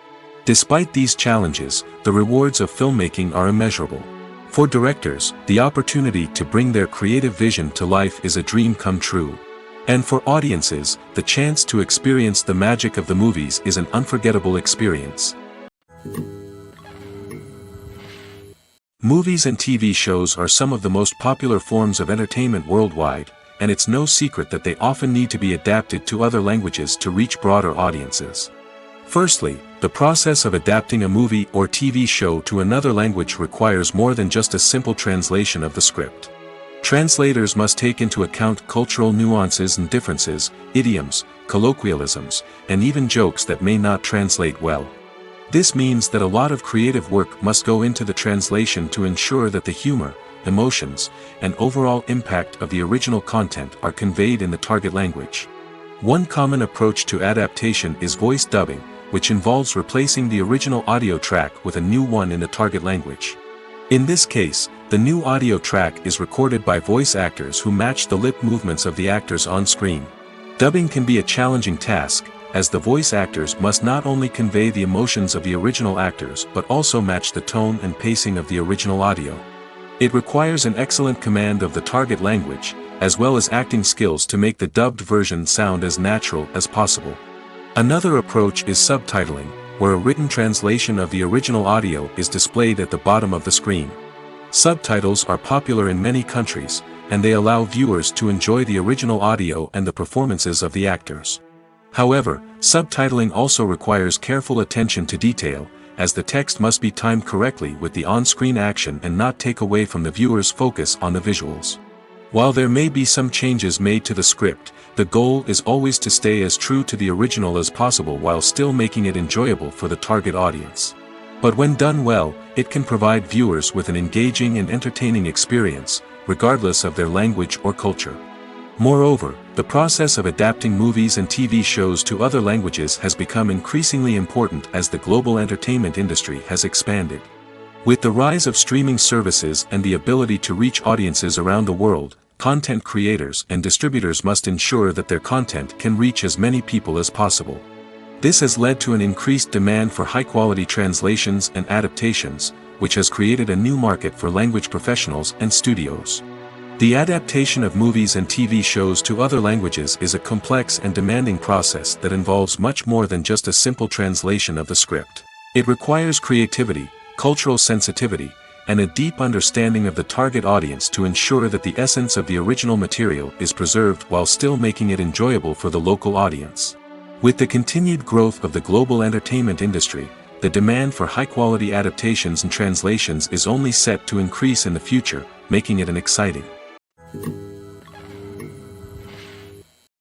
S1: Despite these challenges, the rewards of filmmaking are immeasurable. For directors, the opportunity to bring their creative vision to life is a dream come true. And for audiences, the chance to experience the magic of the movies is an unforgettable experience. Movies and TV shows are some of the most popular forms of entertainment worldwide, and it's no secret that they often need to be adapted to other languages to reach broader audiences. Firstly, the process of adapting a movie or TV show to another language requires more than just a simple translation of the script. Translators must take into account cultural nuances and differences, idioms, colloquialisms, and even jokes that may not translate well. This means that a lot of creative work must go into the translation to ensure that the humor, emotions, and overall impact of the original content are conveyed in the target language. One common approach to adaptation is voice dubbing, which involves replacing the original audio track with a new one in the target language. In this case, the new audio track is recorded by voice actors who match the lip movements of the actors on screen. Dubbing can be a challenging task, as the voice actors must not only convey the emotions of the original actors but also match the tone and pacing of the original audio. It requires an excellent command of the target language, as well as acting skills to make the dubbed version sound as natural as possible. Another approach is subtitling, where a written translation of the original audio is displayed at the bottom of the screen. Subtitles are popular in many countries, and they allow viewers to enjoy the original audio and the performances of the actors. However, subtitling also requires careful attention to detail, as the text must be timed correctly with the on-screen action and not take away from the viewer's focus on the visuals. While there may be some changes made to the script, the goal is always to stay as true to the original as possible while still making it enjoyable for the target audience. But when done well, it can provide viewers with an engaging and entertaining experience, regardless of their language or culture. Moreover, the process of adapting movies and TV shows to other languages has become increasingly important as the global entertainment industry has expanded. With the rise of streaming services and the ability to reach audiences around the world, content creators and distributors must ensure that their content can reach as many people as possible. This has led to an increased demand for high-quality translations and adaptations, which has created a new market for language professionals and studios. The adaptation of movies and TV shows to other languages is a complex and demanding process that involves much more than just a simple translation of the script. It requires creativity, cultural sensitivity, and a deep understanding of the target audience to ensure that the essence of the original material is preserved while still making it enjoyable for the local audience. With the continued growth of the global entertainment industry, the demand for high-quality adaptations and translations is only set to increase in the future, making it an exciting.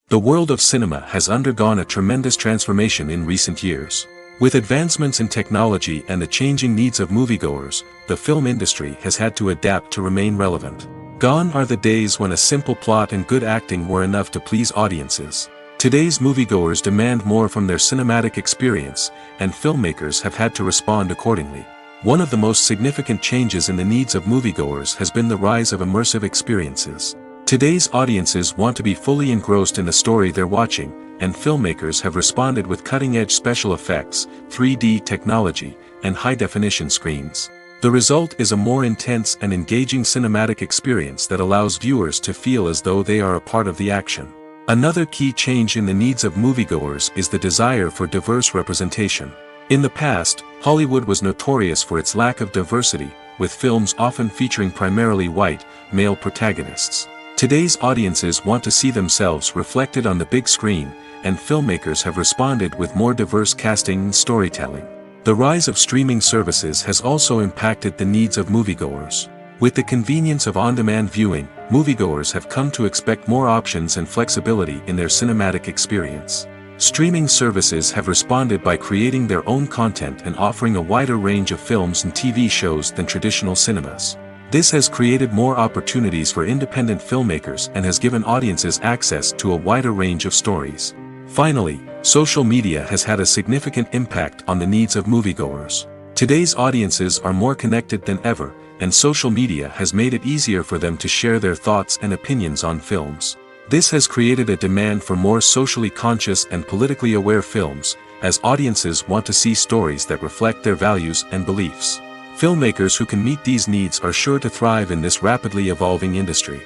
S1: The world of cinema has undergone a tremendous transformation in recent years. With advancements in technology and the changing needs of moviegoers, the film industry has had to adapt to remain relevant. Gone are the days when a simple plot and good acting were enough to please audiences. Today's moviegoers demand more from their cinematic experience, and filmmakers have had to respond accordingly. One of the most significant changes in the needs of moviegoers has been the rise of immersive experiences. Today's audiences want to be fully engrossed in the story they're watching, and filmmakers have responded with cutting-edge special effects, 3D technology, and high-definition screens. The result is a more intense and engaging cinematic experience that allows viewers to feel as though they are a part of the action. Another key change in the needs of moviegoers is the desire for diverse representation. In the past, Hollywood was notorious for its lack of diversity, with films often featuring primarily white, male protagonists. Today's audiences want to see themselves reflected on the big screen, and filmmakers have responded with more diverse casting and storytelling. The rise of streaming services has also impacted the needs of moviegoers. With the convenience of on-demand viewing, moviegoers have come to expect more options and flexibility in their cinematic experience. Streaming services have responded by creating their own content and offering a wider range of films and TV shows than traditional cinemas. This has created more opportunities for independent filmmakers and has given audiences access to a wider range of stories. Finally, social media has had a significant impact on the needs of moviegoers. Today's audiences are more connected than ever, and social media has made it easier for them to share their thoughts and opinions on films. This has created a demand for more socially conscious and politically aware films, as audiences want to see stories that reflect their values and beliefs. Filmmakers who can meet these needs are sure to thrive in this rapidly evolving industry.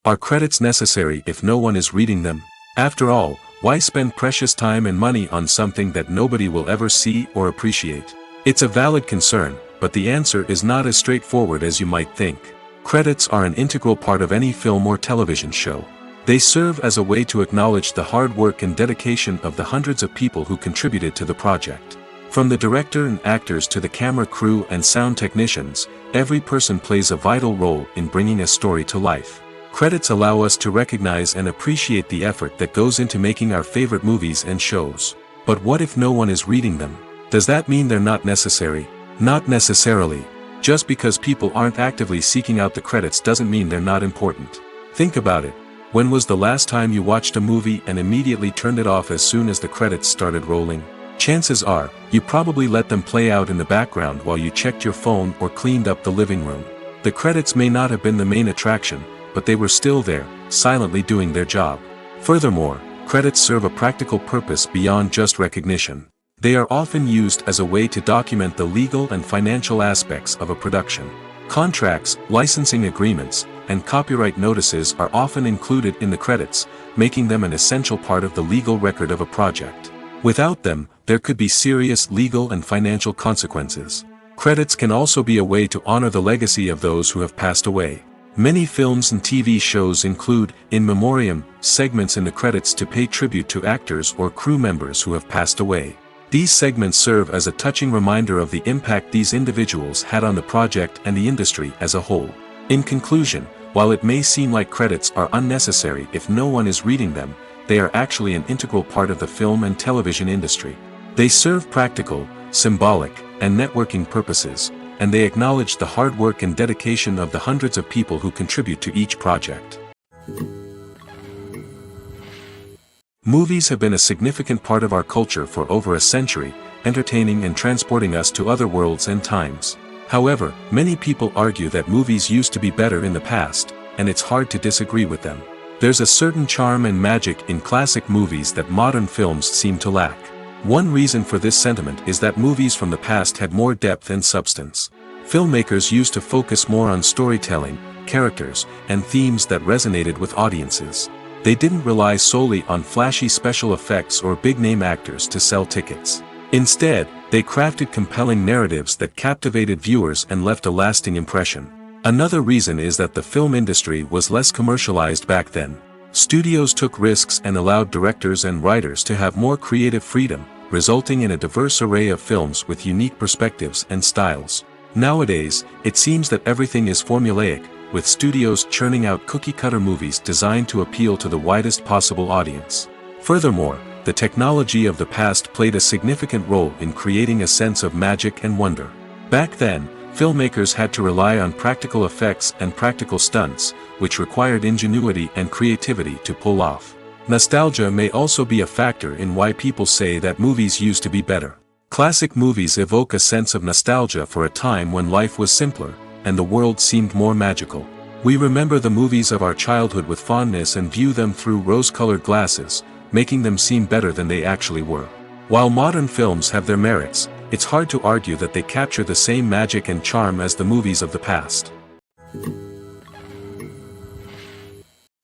S1: Are credits necessary if no one is reading them? After all, why spend precious time and money on something that nobody will ever see or appreciate? It's a valid concern, but the answer is not as straightforward as you might think. Credits are an integral part of any film or television show. They serve as a way to acknowledge the hard work and dedication of the hundreds of people who contributed to the project. From the director and actors to the camera crew and sound technicians, every person plays a vital role in bringing a story to life. Credits allow us to recognize and appreciate the effort that goes into making our favorite movies and shows. But what if no one is reading them? Does that mean they're not necessary? Not necessarily. Just because people aren't actively seeking out the credits doesn't mean they're not important. Think about it. When was the last time you watched a movie and immediately turned it off as soon as the credits started rolling? Chances are, you probably let them play out in the background while you checked your phone or cleaned up the living room. The credits may not have been the main attraction, but they were still there, silently doing their job. Furthermore, credits serve a practical purpose beyond just recognition. They are often used as a way to document the legal and financial aspects of a production. Contracts, licensing agreements, and copyright notices are often included in the credits, making them an essential part of the legal record of a project. Without them, there could be serious legal and financial consequences. Credits can also be a way to honor the legacy of those who have passed away. Many films and TV shows include, in memoriam, segments in the credits to pay tribute to actors or crew members who have passed away. These segments serve as a touching reminder of the impact these individuals had on the project and the industry as a whole. In conclusion, while it may seem like credits are unnecessary if no one is reading them, they are actually an integral part of the film and television industry. They serve practical, symbolic, and networking purposes, and they acknowledge the hard work and dedication of the hundreds of people who contribute to each project. Movies have been a significant part of our culture for over a century, entertaining and transporting us to other worlds and times. However, many people argue that movies used to be better in the past, and it's hard to disagree with them. There's a certain charm and magic in classic movies that modern films seem to lack. One reason for this sentiment is that movies from the past had more depth and substance. Filmmakers used to focus more on storytelling, characters, and themes that resonated with audiences. They didn't rely solely on flashy special effects or big-name actors to sell tickets. Instead, they crafted compelling narratives that captivated viewers and left a lasting impression. Another reason is that the film industry was less commercialized back then. Studios took risks and allowed directors and writers to have more creative freedom, resulting in a diverse array of films with unique perspectives and styles. Nowadays, it seems that everything is formulaic, with studios churning out cookie-cutter movies designed to appeal to the widest possible audience. Furthermore, the technology of the past played a significant role in creating a sense of magic and wonder. Back then, filmmakers had to rely on practical effects and practical stunts, which required ingenuity and creativity to pull off. Nostalgia may also be a factor in why people say that movies used to be better. Classic movies evoke a sense of nostalgia for a time when life was simpler, and the world seemed more magical. We remember the movies of our childhood with fondness and view them through rose-colored glasses, making them seem better than they actually were. While modern films have their merits, it's hard to argue that they capture the same magic and charm as the movies of the past.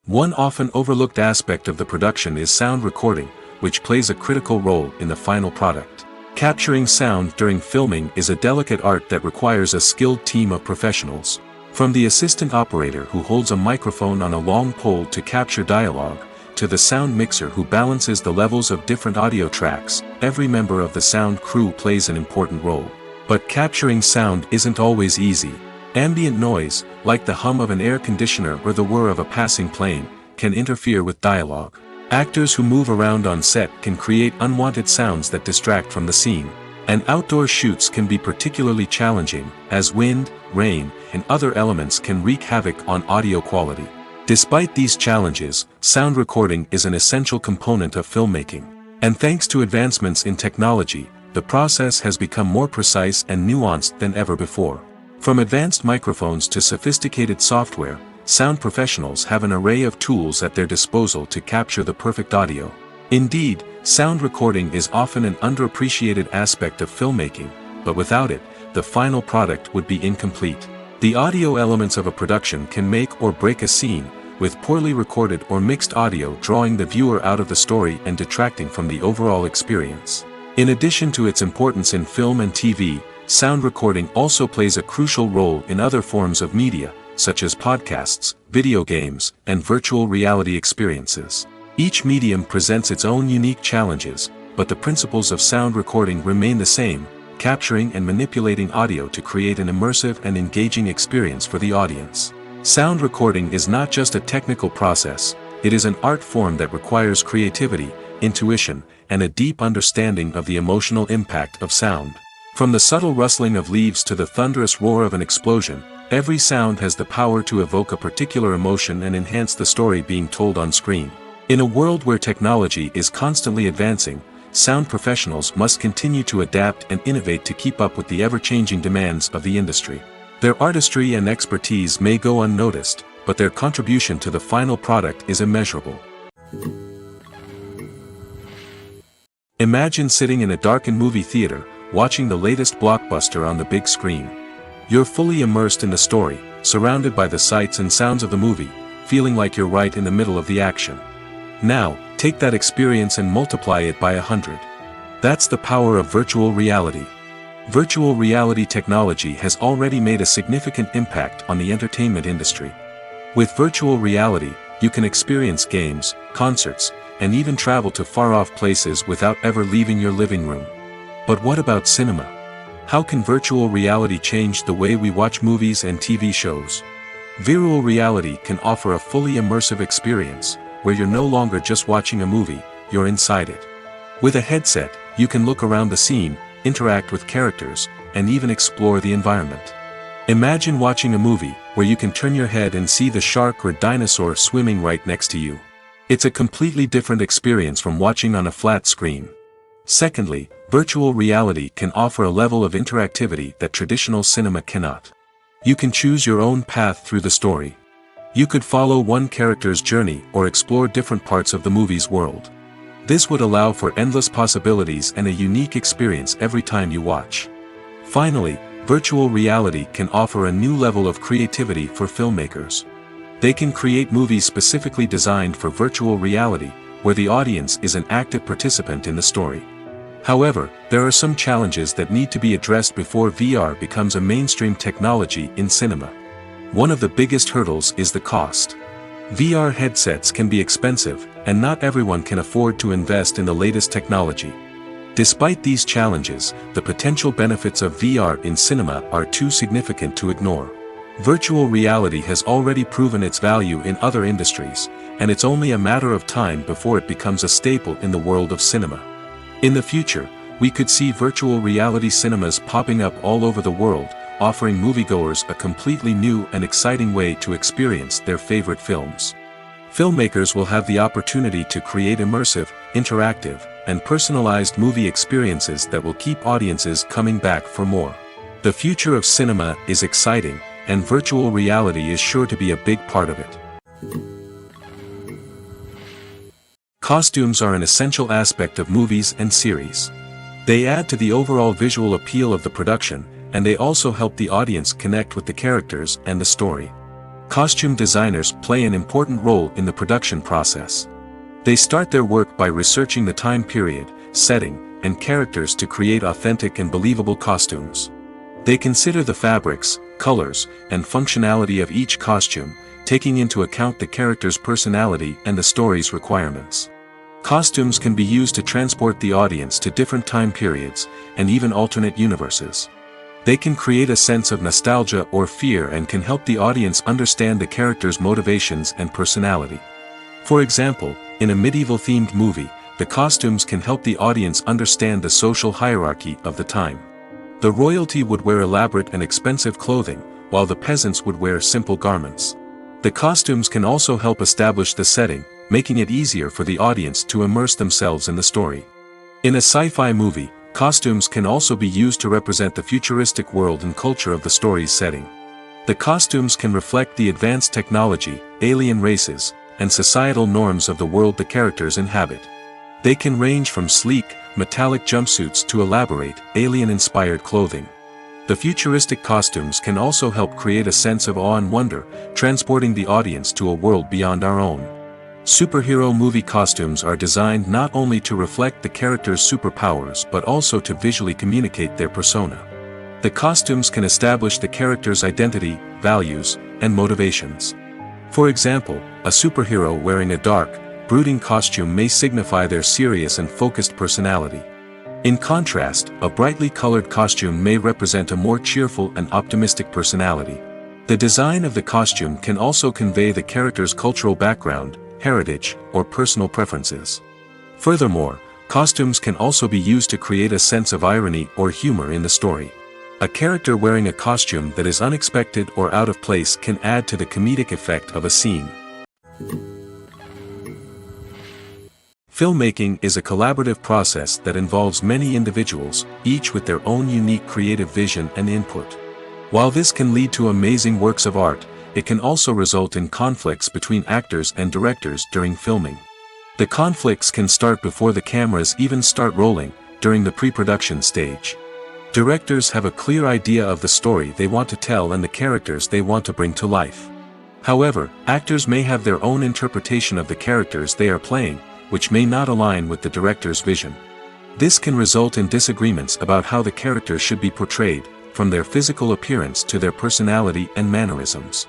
S1: One often overlooked aspect of the production is sound recording, which plays a critical role in the final product. Capturing sound during filming is a delicate art that requires a skilled team of professionals. From the assistant operator who holds a microphone on a long pole to capture dialogue, to the sound mixer who balances the levels of different audio tracks, every member of the sound crew plays an important role. But capturing sound isn't always easy. Ambient noise, like the hum of an air conditioner or the whir of a passing plane, can interfere with dialogue. Actors who move around on set can create unwanted sounds that distract from the scene. And outdoor shoots can be particularly challenging, as wind, rain, and other elements can wreak havoc on audio quality. Despite these challenges, sound recording is an essential component of filmmaking. And thanks to advancements in technology, the process has become more precise and nuanced than ever before. From advanced microphones to sophisticated software, sound professionals have an array of tools at their disposal to capture the perfect audio. Indeed, sound recording is often an underappreciated aspect of filmmaking, but without it, the final product would be incomplete. The audio elements of a production can make or break a scene, with poorly recorded or mixed audio drawing the viewer out of the story and detracting from the overall experience. In addition to its importance in film and TV, sound recording also plays a crucial role in other forms of media, such as podcasts, video games, and virtual reality experiences. Each medium presents its own unique challenges, but the principles of sound recording remain the same, capturing and manipulating audio to create an immersive and engaging experience for the audience. Sound recording is not just a technical process, it is an art form that requires creativity, intuition, and a deep understanding of the emotional impact of sound. From the subtle rustling of leaves to the thunderous roar of an explosion, every sound has the power to evoke a particular emotion and enhance the story being told on screen. In a world where technology is constantly advancing, sound professionals must continue to adapt and innovate to keep up with the ever-changing demands of the industry. Their artistry and expertise may go unnoticed, but their contribution to the final product is immeasurable. Imagine sitting in a darkened movie theater, watching the latest blockbuster on the big screen. You're fully immersed in the story, surrounded by the sights and sounds of the movie, feeling like you're right in the middle of the action. Now, take that experience and multiply it by 100. That's the power of virtual reality. Virtual reality technology has already made a significant impact on the entertainment industry. With virtual reality, you can experience games, concerts, and even travel to far-off places without ever leaving your living room. But what about cinema? How can virtual reality change the way we watch movies and TV shows? Virtual reality can offer a fully immersive experience, where you're no longer just watching a movie, you're inside it. With a headset, you can look around the scene, interact with characters, and even explore the environment. Imagine watching a movie where you can turn your head and see the shark or dinosaur swimming right next to you. It's a completely different experience from watching on a flat screen. Secondly, virtual reality can offer a level of interactivity that traditional cinema cannot. You can choose your own path through the story. You could follow one character's journey or explore different parts of the movie's world. This would allow for endless possibilities and a unique experience every time you watch. Finally, Virtual reality can offer a new level of creativity for filmmakers. They can create movies specifically designed for virtual reality, where the audience is an active participant in the story. However, there are some challenges that need to be addressed before VR becomes a mainstream technology in cinema. One of the biggest hurdles is the cost. VR headsets can be expensive, and not everyone can afford to invest in the latest technology. Despite these challenges, the potential benefits of VR in cinema are too significant to ignore. Virtual reality has already proven its value in other industries, and it's only a matter of time before it becomes a staple in the world of cinema. In the future, we could see virtual reality cinemas popping up all over the world, offering moviegoers a completely new and exciting way to experience their favorite films. Filmmakers will have the opportunity to create immersive, interactive, and personalized movie experiences that will keep audiences coming back for more. The future of cinema is exciting, and virtual reality is sure to be a big part of it. Costumes are an essential aspect of movies and series. They add to the overall visual appeal of the production, and they also help the audience connect with the characters and the story. Costume designers play an important role in the production process. They start their work by researching the time period, setting, and characters to create authentic and believable costumes. They consider the fabrics, colors, and functionality of each costume, taking into account the character's personality and the story's requirements. Costumes can be used to transport the audience to different time periods, and even alternate universes. They can create a sense of nostalgia or fear and can help the audience understand the character's motivations and personality. For example, in a medieval-themed movie, the costumes can help the audience understand the social hierarchy of the time. The royalty would wear elaborate and expensive clothing, while the peasants would wear simple garments. The costumes can also help establish the setting, making it easier for the audience to immerse themselves in the story. In a sci-fi movie, costumes can also be used to represent the futuristic world and culture of the story's setting. The costumes can reflect the advanced technology, alien races, and societal norms of the world the characters inhabit. They can range from sleek, metallic jumpsuits to elaborate, alien-inspired clothing. The futuristic costumes can also help create a sense of awe and wonder, transporting the audience to a world beyond our own. Superhero movie costumes are designed not only to reflect the character's superpowers but also to visually communicate their persona. The costumes can establish the character's identity, values, and motivations. For example, a superhero wearing a dark, brooding costume may signify their serious and focused personality. In contrast, a brightly colored costume may represent a more cheerful and optimistic personality. The design of the costume can also convey the character's cultural background, heritage, or personal preferences. Furthermore, costumes can also be used to create a sense of irony or humor in the story. A character wearing a costume that is unexpected or out of place can add to the comedic effect of a scene. Filmmaking is a collaborative process that involves many individuals, each with their own unique creative vision and input. While this can lead to amazing works of art, it can also result in conflicts between actors and directors during filming. The conflicts can start before the cameras even start rolling, during the pre-production stage. Directors have a clear idea of the story they want to tell and the characters they want to bring to life. However, actors may have their own interpretation of the characters they are playing, which may not align with the director's vision. This can result in disagreements about how the characters should be portrayed, from their physical appearance to their personality and mannerisms.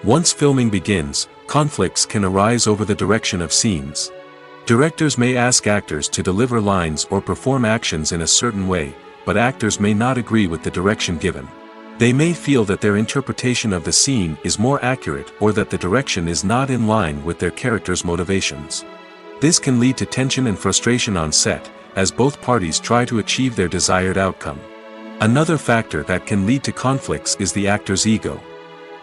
S1: Once filming begins, conflicts can arise over the direction of scenes. Directors may ask actors to deliver lines or perform actions in a certain way, but actors may not agree with the direction given. They may feel that their interpretation of the scene is more accurate or that the direction is not in line with their character's motivations. This can lead to tension and frustration on set, as both parties try to achieve their desired outcome. Another factor that can lead to conflicts is the actor's ego.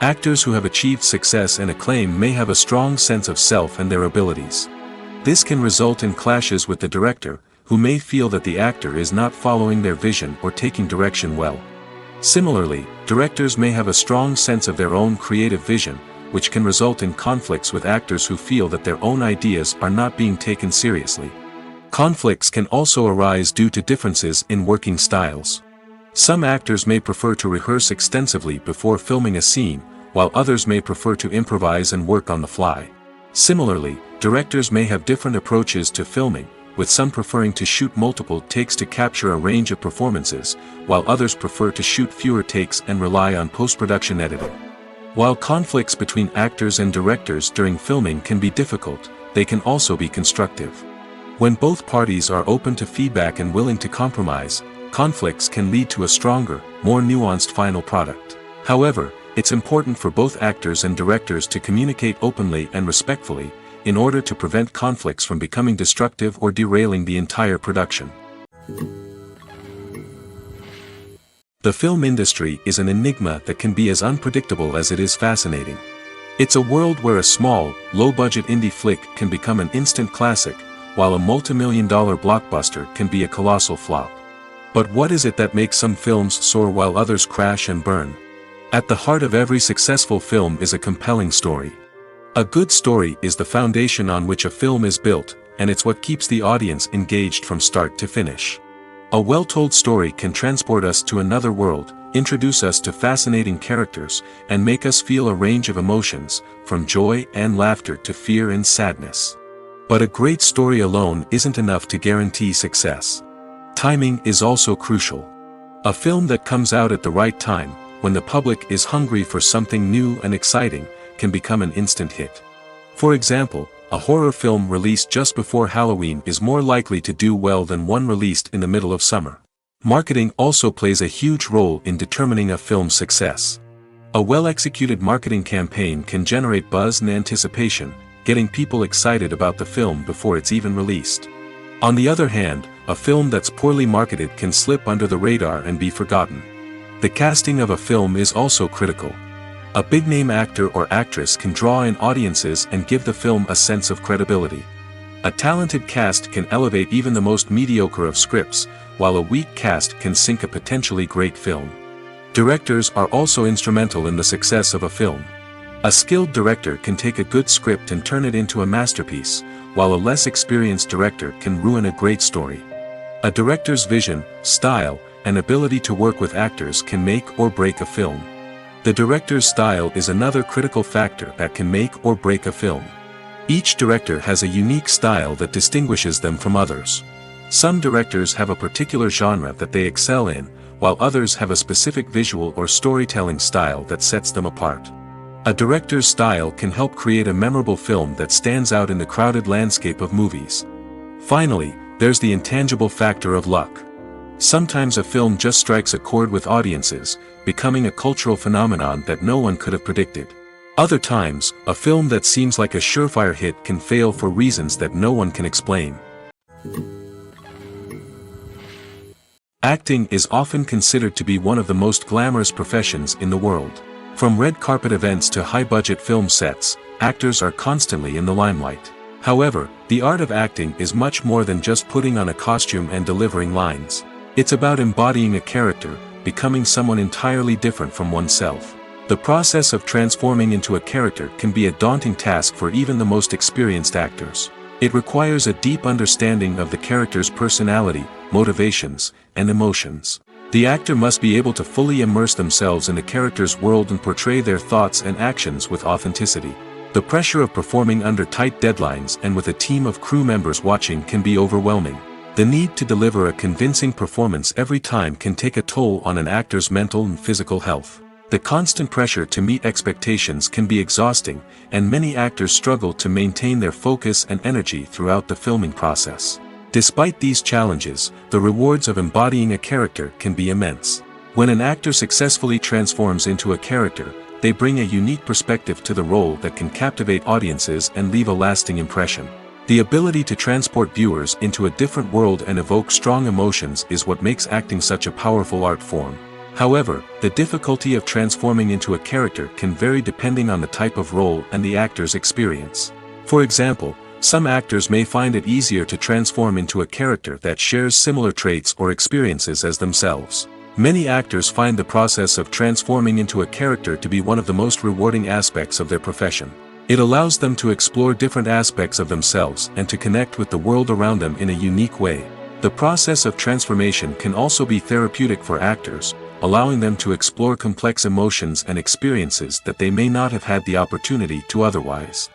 S1: Actors who have achieved success and acclaim may have a strong sense of self and their abilities. This can result in clashes with the director, who may feel that the actor is not following their vision or taking direction well. Similarly, directors may have a strong sense of their own creative vision, which can result in conflicts with actors who feel that their own ideas are not being taken seriously. Conflicts can also arise due to differences in working styles. Some actors may prefer to rehearse extensively before filming a scene, while others may prefer to improvise and work on the fly. Similarly, directors may have different approaches to filming, with some preferring to shoot multiple takes to capture a range of performances, while others prefer to shoot fewer takes and rely on post-production editing. While conflicts between actors and directors during filming can be difficult, they can also be constructive. When both parties are open to feedback and willing to compromise, conflicts can lead to a stronger, more nuanced final product. However, it's important for both actors and directors to communicate openly and respectfully, in order to prevent conflicts from becoming destructive or derailing the entire production. The film industry is an enigma that can be as unpredictable as it is fascinating. It's a world where a small, low-budget indie flick can become an instant classic, while a multi-million-dollar blockbuster can be a colossal flop. But what is it that makes some films soar while others crash and burn? At the heart of every successful film is a compelling story. A good story is the foundation on which a film is built, and it's what keeps the audience engaged from start to finish. A well-told story can transport us to another world, introduce us to fascinating characters, and make us feel a range of emotions, from joy and laughter to fear and sadness. But a great story alone isn't enough to guarantee success. Timing is also crucial. A film that comes out at the right time, when the public is hungry for something new and exciting, can become an instant hit. For example, a horror film released just before Halloween is more likely to do well than one released in the middle of summer. Marketing also plays a huge role in determining a film's success. A well-executed marketing campaign can generate buzz and anticipation, getting people excited about the film before it's even released. On the other hand, a film that's poorly marketed can slip under the radar and be forgotten. The casting of a film is also critical. A big-name actor or actress can draw in audiences and give the film a sense of credibility. A talented cast can elevate even the most mediocre of scripts, while a weak cast can sink a potentially great film. Directors are also instrumental in the success of a film. A skilled director can take a good script and turn it into a masterpiece, while a less experienced director can ruin a great story. A director's vision, style, and ability to work with actors can make or break a film. The director's style is another critical factor that can make or break a film. Each director has a unique style that distinguishes them from others. Some directors have a particular genre that they excel in, while others have a specific visual or storytelling style that sets them apart. A director's style can help create a memorable film that stands out in the crowded landscape of movies. Finally, there's the intangible factor of luck. Sometimes a film just strikes a chord with audiences, becoming a cultural phenomenon that no one could have predicted. Other times, a film that seems like a surefire hit can fail for reasons that no one can explain. Acting is often considered to be one of the most glamorous professions in the world. From red carpet events to high-budget film sets, actors are constantly in the limelight. However, the art of acting is much more than just putting on a costume and delivering lines. It's about embodying a character, becoming someone entirely different from oneself. The process of transforming into a character can be a daunting task for even the most experienced actors. It requires a deep understanding of the character's personality, motivations, and emotions. The actor must be able to fully immerse themselves in the character's world and portray their thoughts and actions with authenticity. The pressure of performing under tight deadlines and with a team of crew members watching can be overwhelming. The need to deliver a convincing performance every time can take a toll on an actor's mental and physical health. The constant pressure to meet expectations can be exhausting, and many actors struggle to maintain their focus and energy throughout the filming process. Despite these challenges, the rewards of embodying a character can be immense. When an actor successfully transforms into a character, they bring a unique perspective to the role that can captivate audiences and leave a lasting impression. The ability to transport viewers into a different world and evoke strong emotions is what makes acting such a powerful art form. However, the difficulty of transforming into a character can vary depending on the type of role and the actor's experience. For example, some actors may find it easier to transform into a character that shares similar traits or experiences as themselves. Many actors find the process of transforming into a character to be one of the most rewarding aspects of their profession. It allows them to explore different aspects of themselves and to connect with the world around them in a unique way. The process of transformation can also be therapeutic for actors, allowing them to explore complex emotions and experiences that they may not have had the opportunity to otherwise.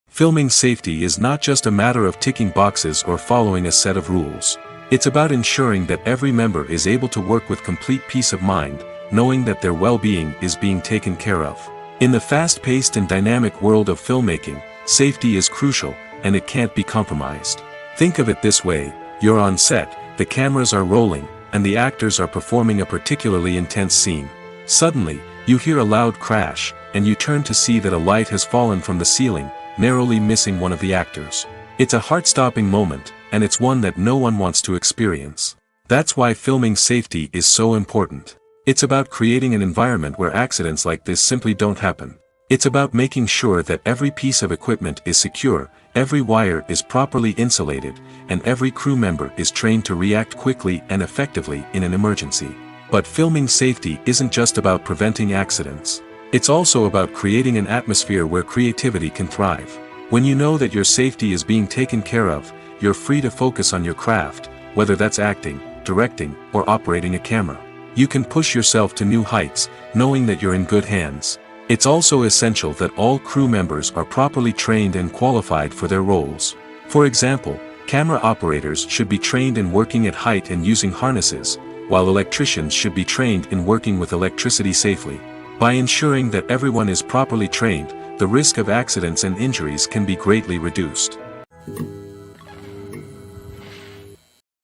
S1: Filming safety is not just a matter of ticking boxes or following a set of rules. It's about ensuring that every member is able to work with complete peace of mind, knowing that their well-being is being taken care of. In the fast-paced and dynamic world of filmmaking, safety is crucial, and it can't be compromised. Think of it this way: you're on set, the cameras are rolling, and the actors are performing a particularly intense scene. Suddenly, you hear a loud crash, and you turn to see that a light has fallen from the ceiling, narrowly missing one of the actors. It's a heart-stopping moment, and it's one that no one wants to experience. That's why filming safety is so important. It's about creating an environment where accidents like this simply don't happen. It's about making sure that every piece of equipment is secure, every wire is properly insulated, and every crew member is trained to react quickly and effectively in an emergency. But filming safety isn't just about preventing accidents. It's also about creating an atmosphere where creativity can thrive. When you know that your safety is being taken care of, you're free to focus on your craft, whether that's acting, directing, or operating a camera. You can push yourself to new heights, knowing that you're in good hands. It's also essential that all crew members are properly trained and qualified for their roles. For example, camera operators should be trained in working at height and using harnesses, while electricians should be trained in working with electricity safely. By ensuring that everyone is properly trained, the risk of accidents and injuries can be greatly reduced.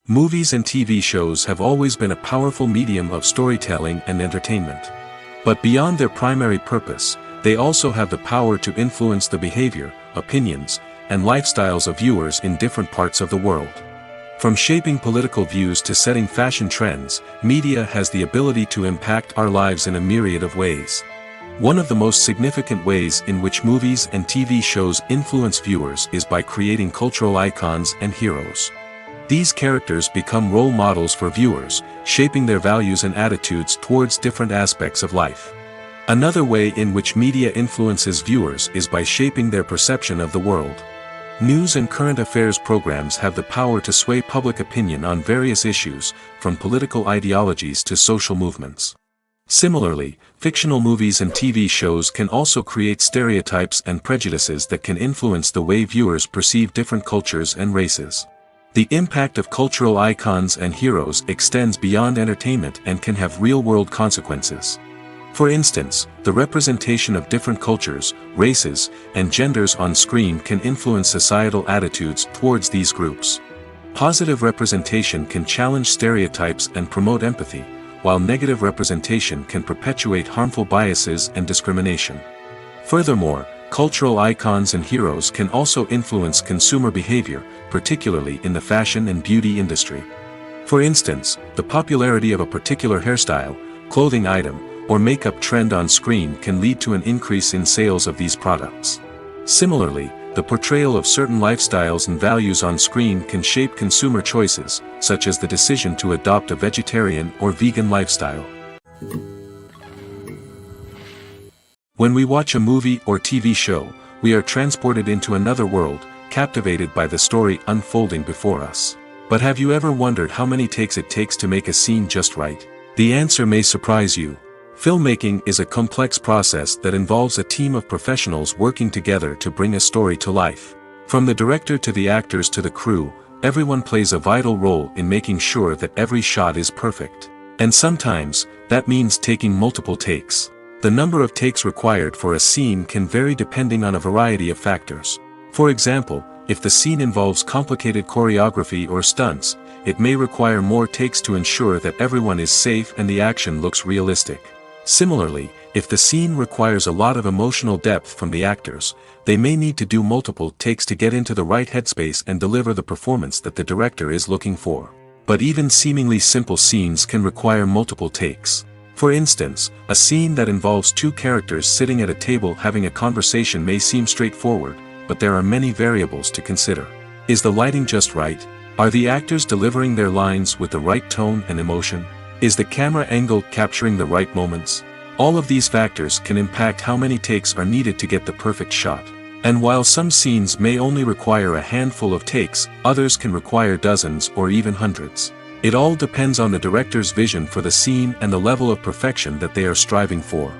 S1: Movies and TV shows have always been a powerful medium of storytelling and entertainment. But beyond their primary purpose, they also have the power to influence the behavior, opinions, and lifestyles of viewers in different parts of the world. From shaping political views to setting fashion trends, media has the ability to impact our lives in a myriad of ways. One of the most significant ways in which movies and TV shows influence viewers is by creating cultural icons and heroes. These characters become role models for viewers, shaping their values and attitudes towards different aspects of life. Another way in which media influences viewers is by shaping their perception of the world. News and current affairs programs have the power to sway public opinion on various issues, from political ideologies to social movements. Similarly, fictional movies and TV shows can also create stereotypes and prejudices that can influence the way viewers perceive different cultures and races. The impact of cultural icons and heroes extends beyond entertainment and can have real-world consequences. For instance, the representation of different cultures, races, and genders on screen can influence societal attitudes towards these groups. Positive representation can challenge stereotypes and promote empathy, while negative representation can perpetuate harmful biases and discrimination. Furthermore, cultural icons and heroes can also influence consumer behavior, particularly in the fashion and beauty industry. For instance, the popularity of a particular hairstyle, clothing item, or makeup trend on screen can lead to an increase in sales of these products. Similarly, the portrayal of certain lifestyles and values on screen can shape consumer choices, such as the decision to adopt a vegetarian or vegan lifestyle. When we watch a movie or TV show, we are transported into another world, captivated by the story unfolding before us. But have you ever wondered how many takes it takes to make a scene just right? The answer may surprise you. Filmmaking is a complex process that involves a team of professionals working together to bring a story to life. From the director to the actors to the crew, everyone plays a vital role in making sure that every shot is perfect. And sometimes, that means taking multiple takes. The number of takes required for a scene can vary depending on a variety of factors. For example, if the scene involves complicated choreography or stunts, it may require more takes to ensure that everyone is safe and the action looks realistic. Similarly, if the scene requires a lot of emotional depth from the actors, they may need to do multiple takes to get into the right headspace and deliver the performance that the director is looking for. But even seemingly simple scenes can require multiple takes. For instance, a scene that involves two characters sitting at a table having a conversation may seem straightforward, but there are many variables to consider. Is the lighting just right? Are the actors delivering their lines with the right tone and emotion? Is the camera angle capturing the right moments? All of these factors can impact how many takes are needed to get the perfect shot. And while some scenes may only require a handful of takes, others can require dozens or even hundreds. It all depends on the director's vision for the scene and the level of perfection that they are striving for.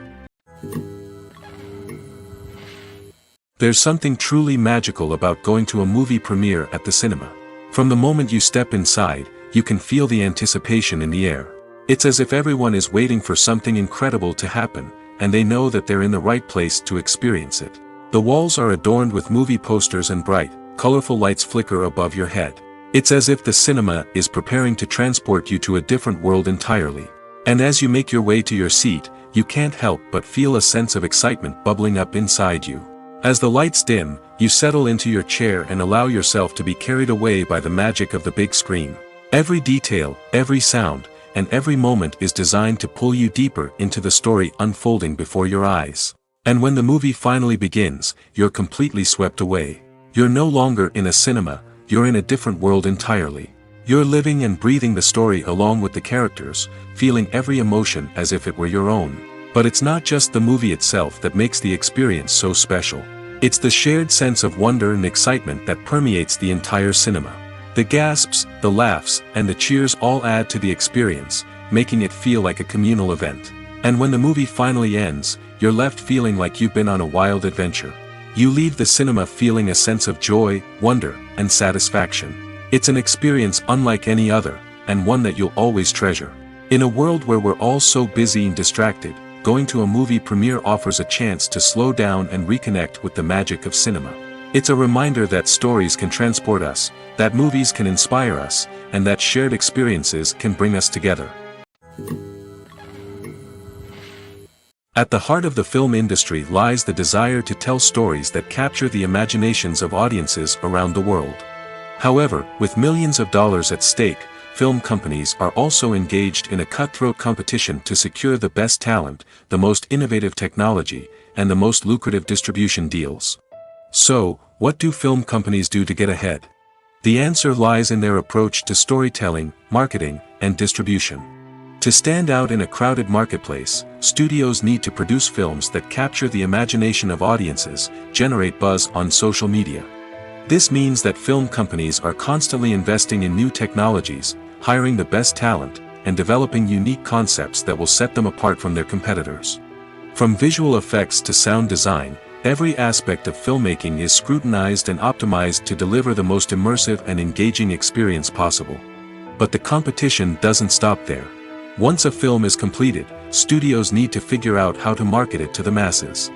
S1: There's something truly magical about going to a movie premiere at the cinema. From the moment you step inside, you can feel the anticipation in the air. It's as if everyone is waiting for something incredible to happen, and they know that they're in the right place to experience it. The walls are adorned with movie posters and bright, colorful lights flicker above your head. It's as if the cinema is preparing to transport you to a different world entirely. And as you make your way to your seat, you can't help but feel a sense of excitement bubbling up inside you. As the lights dim, you settle into your chair and allow yourself to be carried away by the magic of the big screen. Every detail, every sound, and every moment is designed to pull you deeper into the story unfolding before your eyes. And when the movie finally begins, you're completely swept away. You're no longer in a cinema, you're in a different world entirely. You're living and breathing the story along with the characters, feeling every emotion as if it were your own. But it's not just the movie itself that makes the experience so special. It's the shared sense of wonder and excitement that permeates the entire cinema. The gasps, the laughs, and the cheers all add to the experience, making it feel like a communal event. And when the movie finally ends, you're left feeling like you've been on a wild adventure. You leave the cinema feeling a sense of joy, wonder, and satisfaction. It's an experience unlike any other, and one that you'll always treasure. In a world where we're all so busy and distracted, going to a movie premiere offers a chance to slow down and reconnect with the magic of cinema. It's a reminder that stories can transport us, that movies can inspire us, and that shared experiences can bring us together. At the heart of the film industry lies the desire to tell stories that capture the imaginations of audiences around the world. However, with millions of dollars at stake, film companies are also engaged in a cutthroat competition to secure the best talent, the most innovative technology, and the most lucrative distribution deals. So, what do film companies do to get ahead? The answer lies in their approach to storytelling, marketing, and distribution. To stand out in a crowded marketplace, studios need to produce films that capture the imagination of audiences, generate buzz on social media. This means that film companies are constantly investing in new technologies, hiring the best talent, and developing unique concepts that will set them apart from their competitors. From visual effects to sound design, every aspect of filmmaking is scrutinized and optimized to deliver the most immersive and engaging experience possible. But the competition doesn't stop there. Once a film is completed, studios need to figure out how to market it to the masses.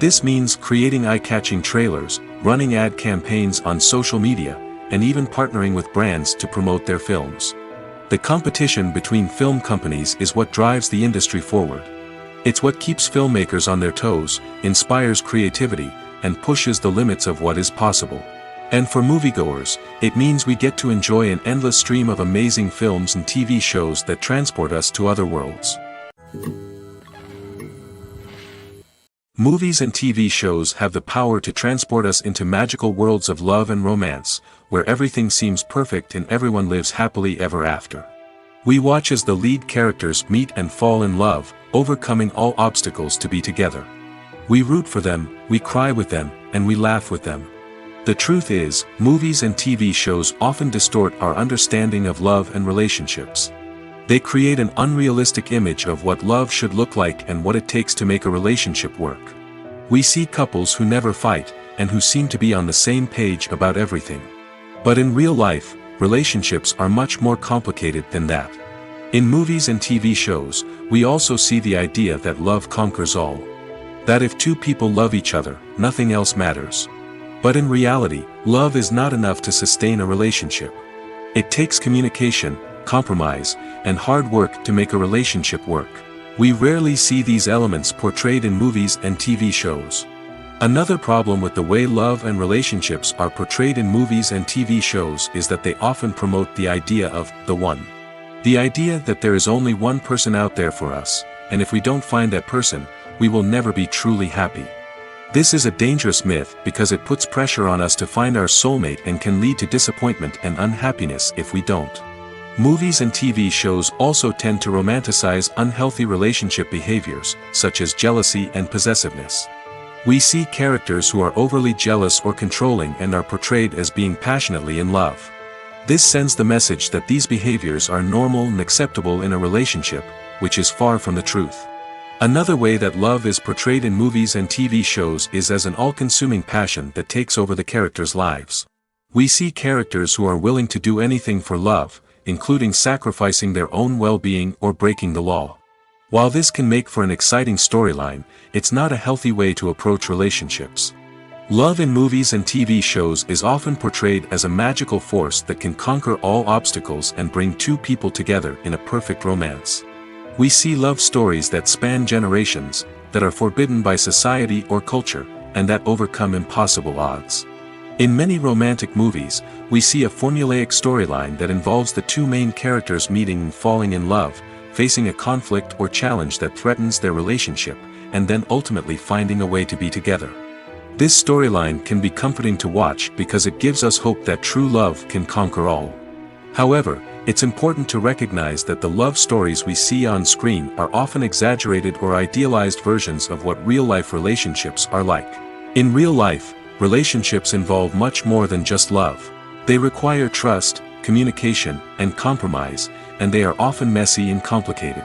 S1: This means creating eye-catching trailers, running ad campaigns on social media, and even partnering with brands to promote their films. The competition between film companies is what drives the industry forward. It's what keeps filmmakers on their toes, inspires creativity, and pushes the limits of what is possible. And for moviegoers, it means we get to enjoy an endless stream of amazing films and TV shows that transport us to other worlds. Movies and TV shows have the power to transport us into magical worlds of love and romance, where everything seems perfect and everyone lives happily ever after. We watch as the lead characters meet and fall in love, overcoming all obstacles to be together. We root for them, we cry with them, and we laugh with them. The truth is, movies and TV shows often distort our understanding of love and relationships. They create an unrealistic image of what love should look like and what it takes to make a relationship work. We see couples who never fight, and who seem to be on the same page about everything. But in real life, relationships are much more complicated than that. In movies and TV shows, we also see the idea that love conquers all. That if two people love each other, nothing else matters. But in reality, love is not enough to sustain a relationship. It takes communication, compromise, and hard work to make a relationship work. We rarely see these elements portrayed in movies and TV shows. Another problem with the way love and relationships are portrayed in movies and TV shows is that they often promote the idea of the one. The idea that there is only one person out there for us, and if we don't find that person, we will never be truly happy. This is a dangerous myth because it puts pressure on us to find our soulmate and can lead to disappointment and unhappiness if we don't. Movies and TV shows also tend to romanticize unhealthy relationship behaviors, such as jealousy and possessiveness. We see characters who are overly jealous or controlling and are portrayed as being passionately in love. This sends the message that these behaviors are normal and acceptable in a relationship, which is far from the truth. Another way that love is portrayed in movies and TV shows is as an all-consuming passion that takes over the characters' lives. We see characters who are willing to do anything for love, including sacrificing their own well-being or breaking the law. While this can make for an exciting storyline, it's not a healthy way to approach relationships. Love in movies and TV shows is often portrayed as a magical force that can conquer all obstacles and bring two people together in a perfect romance. We see love stories that span generations, that are forbidden by society or culture, and that overcome impossible odds. In many romantic movies, we see a formulaic storyline that involves the two main characters meeting and falling in love, facing a conflict or challenge that threatens their relationship, and then ultimately finding a way to be together. This storyline can be comforting to watch because it gives us hope that true love can conquer all. However, it's important to recognize that the love stories we see on screen are often exaggerated or idealized versions of what real-life relationships are like. In real life, relationships involve much more than just love. They require trust, communication, and compromise, and they are often messy and complicated.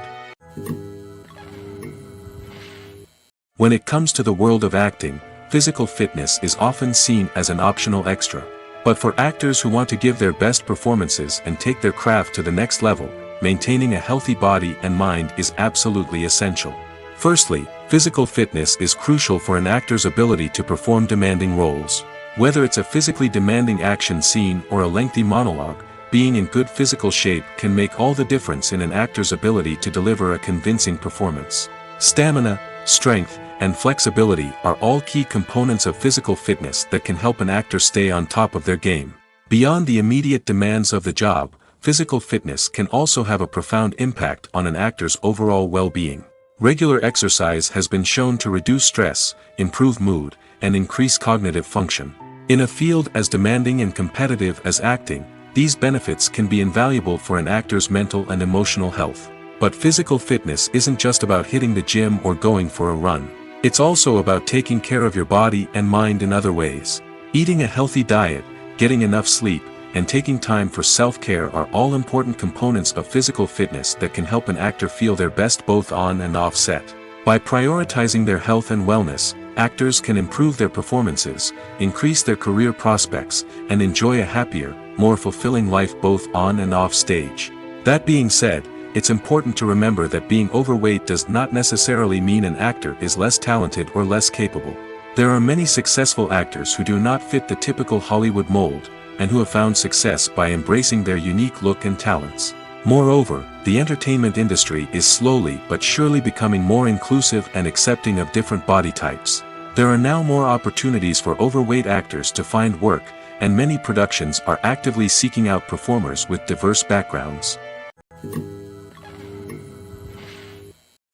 S1: When it comes to the world of acting, physical fitness is often seen as an optional extra. But for actors who want to give their best performances and take their craft to the next level, maintaining a healthy body and mind is absolutely essential. Firstly, physical fitness is crucial for an actor's ability to perform demanding roles. Whether it's a physically demanding action scene or a lengthy monologue, being in good physical shape can make all the difference in an actor's ability to deliver a convincing performance. Stamina, strength, and flexibility are all key components of physical fitness that can help an actor stay on top of their game. Beyond the immediate demands of the job, physical fitness can also have a profound impact on an actor's overall well-being. Regular exercise has been shown to reduce stress, improve mood, and increase cognitive function. In a field as demanding and competitive as acting, these benefits can be invaluable for an actor's mental and emotional health. But physical fitness isn't just about hitting the gym or going for a run. It's also about taking care of your body and mind in other ways. Eating a healthy diet, getting enough sleep, and taking time for self-care are all important components of physical fitness that can help an actor feel their best both on and off set. By prioritizing their health and wellness, actors can improve their performances, increase their career prospects, and enjoy a happier, more fulfilling life both on and off stage. That being said, it's important to remember that being overweight does not necessarily mean an actor is less talented or less capable. There are many successful actors who do not fit the typical Hollywood mold, and who have found success by embracing their unique look and talents. Moreover, the entertainment industry is slowly but surely becoming more inclusive and accepting of different body types. There are now more opportunities for overweight actors to find work, and many productions are actively seeking out performers with diverse backgrounds.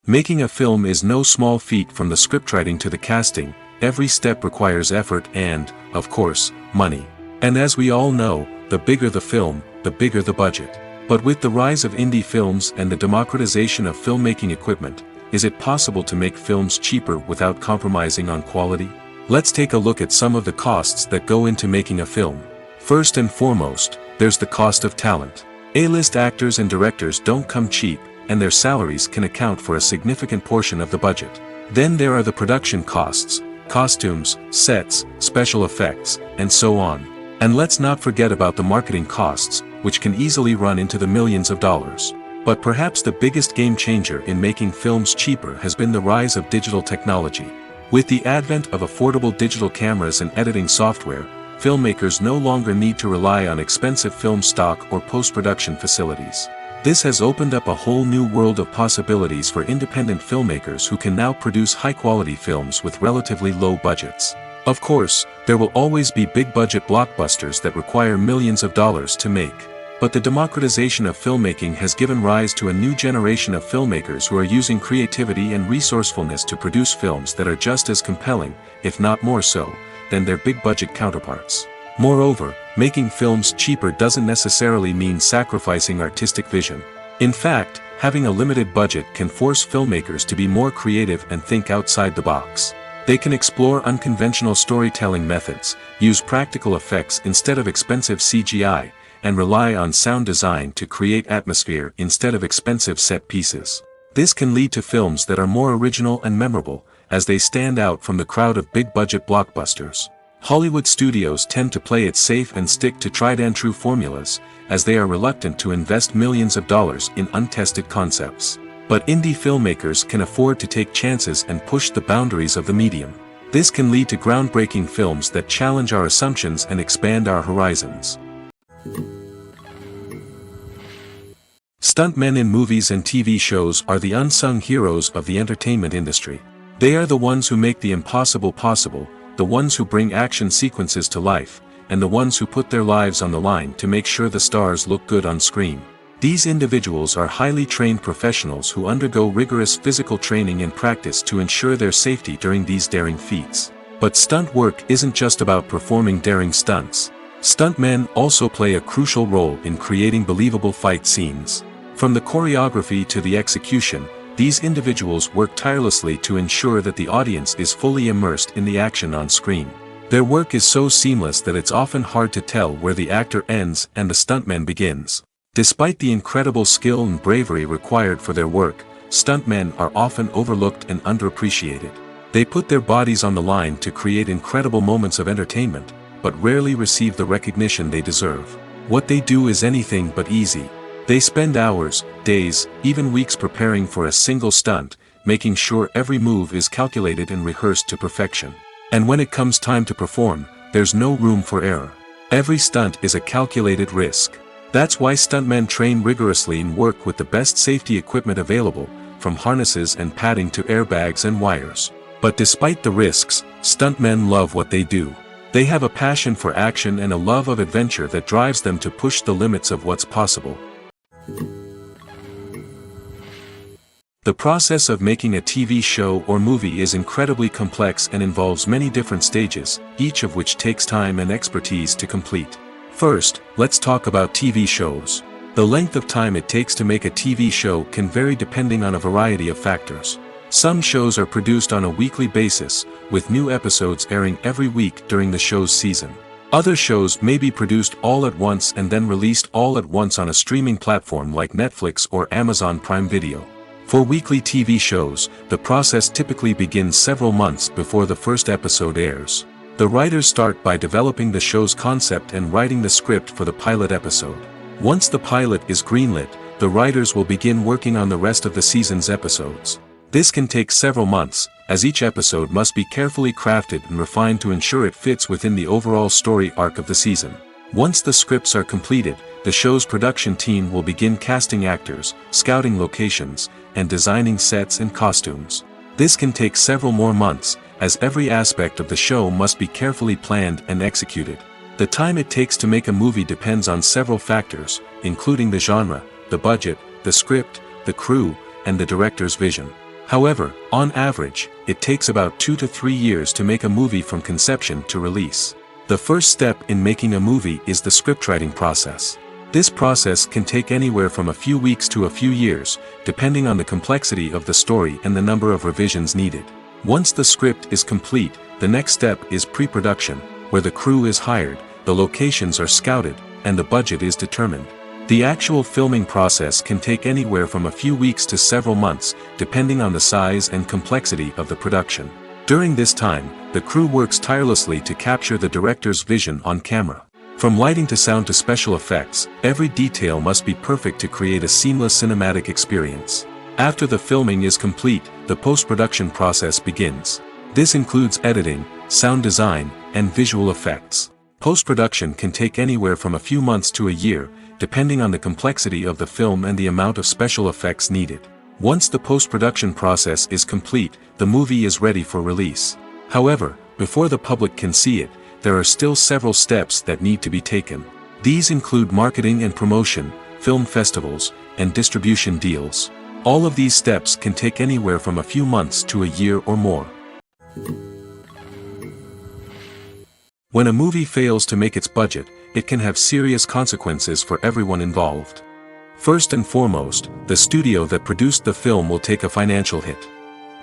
S1: Making a film is no small feat. From the scriptwriting to the casting, every step requires effort and, of course, money. And as we all know, the bigger the film, the bigger the budget. But with the rise of indie films and the democratization of filmmaking equipment, is it possible to make films cheaper without compromising on quality? Let's take a look at some of the costs that go into making a film. First and foremost, there's the cost of talent. A-list actors and directors don't come cheap, and their salaries can account for a significant portion of the budget. Then there are the production costs, costumes, sets, special effects, and so on. And let's not forget about the marketing costs, which can easily run into the millions of dollars. But perhaps the biggest game changer in making films cheaper has been the rise of digital technology. With the advent of affordable digital cameras and editing software, filmmakers no longer need to rely on expensive film stock or post-production facilities. This has opened up a whole new world of possibilities for independent filmmakers who can now produce high-quality films with relatively low budgets. Of course, there will always be big-budget blockbusters that require millions of dollars to make. But the democratization of filmmaking has given rise to a new generation of filmmakers who are using creativity and resourcefulness to produce films that are just as compelling, if not more so, than their big-budget counterparts. Moreover, making films cheaper doesn't necessarily mean sacrificing artistic vision. In fact, having a limited budget can force filmmakers to be more creative and think outside the box. They can explore unconventional storytelling methods, use practical effects instead of expensive CGI, and rely on sound design to create atmosphere instead of expensive set pieces. This can lead to films that are more original and memorable, as they stand out from the crowd of big-budget blockbusters. Hollywood studios tend to play it safe and stick to tried-and-true formulas, as they are reluctant to invest millions of dollars in untested concepts. But indie filmmakers can afford to take chances and push the boundaries of the medium. This can lead to groundbreaking films that challenge our assumptions and expand our horizons. Stuntmen in movies and TV shows are the unsung heroes of the entertainment industry. They are the ones who make the impossible possible, the ones who bring action sequences to life, and the ones who put their lives on the line to make sure the stars look good on screen. These individuals are highly trained professionals who undergo rigorous physical training and practice to ensure their safety during these daring feats. But stunt work isn't just about performing daring stunts. Stuntmen also play a crucial role in creating believable fight scenes. From the choreography to the execution, these individuals work tirelessly to ensure that the audience is fully immersed in the action on screen. Their work is so seamless that it's often hard to tell where the actor ends and the stuntman begins. Despite the incredible skill and bravery required for their work, stuntmen are often overlooked and underappreciated. They put their bodies on the line to create incredible moments of entertainment, but rarely receive the recognition they deserve. What they do is anything but easy. They spend hours, days, even weeks preparing for a single stunt, making sure every move is calculated and rehearsed to perfection. And when it comes time to perform, there's no room for error. Every stunt is a calculated risk. That's why stuntmen train rigorously and work with the best safety equipment available, from harnesses and padding to airbags and wires. But despite the risks, stuntmen love what they do. They have a passion for action and a love of adventure that drives them to push the limits of what's possible. The process of making a TV show or movie is incredibly complex and involves many different stages, each of which takes time and expertise to complete. First, let's talk about TV shows. The length of time it takes to make a TV show can vary depending on a variety of factors. Some shows are produced on a weekly basis, with new episodes airing every week during the show's season. Other shows may be produced all at once and then released all at once on a streaming platform like Netflix or Amazon Prime Video. For weekly TV shows, the process typically begins several months before the first episode airs. The writers start by developing the show's concept and writing the script for the pilot episode. Once the pilot is greenlit, the writers will begin working on the rest of the season's episodes. This can take several months, as each episode must be carefully crafted and refined to ensure it fits within the overall story arc of the season. Once the scripts are completed, the show's production team will begin casting actors, scouting locations, and designing sets and costumes. This can take several more months, as every aspect of the show must be carefully planned and executed. The time it takes to make a movie depends on several factors, including the genre, the budget, the script, the crew, and the director's vision. However, on average, it takes about 2 to 3 years to make a movie from conception to release. The first step in making a movie is the scriptwriting process. This process can take anywhere from a few weeks to a few years, depending on the complexity of the story and the number of revisions needed. Once the script is complete, the next step is pre-production, where the crew is hired, the locations are scouted, and the budget is determined. The actual filming process can take anywhere from a few weeks to several months, depending on the size and complexity of the production. During this time, the crew works tirelessly to capture the director's vision on camera. From lighting to sound to special effects, every detail must be perfect to create a seamless cinematic experience. After the filming is complete, the post-production process begins. This includes editing, sound design, and visual effects. Post-production can take anywhere from a few months to a year, depending on the complexity of the film and the amount of special effects needed. Once the post-production process is complete, the movie is ready for release. However, before the public can see it, there are still several steps that need to be taken. These include marketing and promotion, film festivals, and distribution deals. All of these steps can take anywhere from a few months to a year or more. When a movie fails to make its budget, it can have serious consequences for everyone involved. First and foremost, the studio that produced the film will take a financial hit.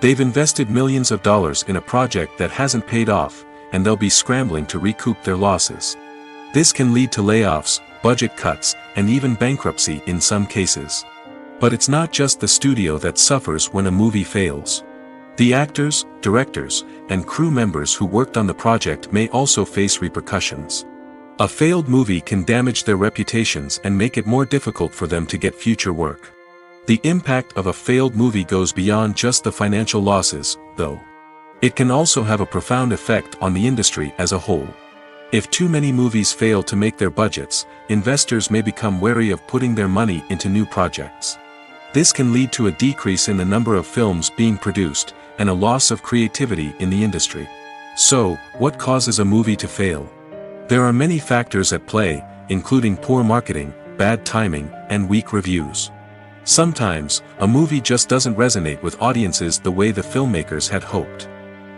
S1: They've invested millions of dollars in a project that hasn't paid off, and they'll be scrambling to recoup their losses. This can lead to layoffs, budget cuts, and even bankruptcy in some cases. But it's not just the studio that suffers when a movie fails. The actors, directors, and crew members who worked on the project may also face repercussions. A failed movie can damage their reputations and make it more difficult for them to get future work. The impact of a failed movie goes beyond just the financial losses, though. It can also have a profound effect on the industry as a whole. If too many movies fail to make their budgets, investors may become wary of putting their money into new projects. This can lead to a decrease in the number of films being produced, and a loss of creativity in the industry. So, what causes a movie to fail? There are many factors at play, including poor marketing, bad timing, and weak reviews. Sometimes, a movie just doesn't resonate with audiences the way the filmmakers had hoped.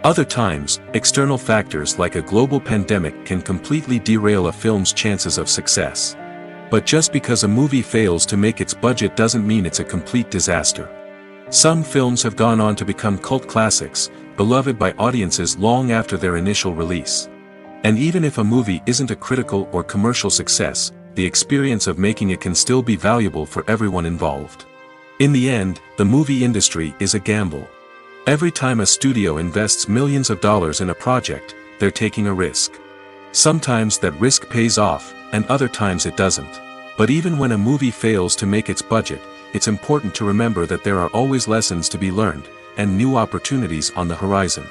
S1: Other times, external factors like a global pandemic can completely derail a film's chances of success. But just because a movie fails to make its budget doesn't mean it's a complete disaster. Some films have gone on to become cult classics, beloved by audiences long after their initial release. And even if a movie isn't a critical or commercial success, the experience of making it can still be valuable for everyone involved. In the end, the movie industry is a gamble. Every time a studio invests millions of dollars in a project, they're taking a risk. Sometimes that risk pays off, and other times it doesn't. But even when a movie fails to make its budget, it's important to remember that there are always lessons to be learned, and new opportunities on the horizon.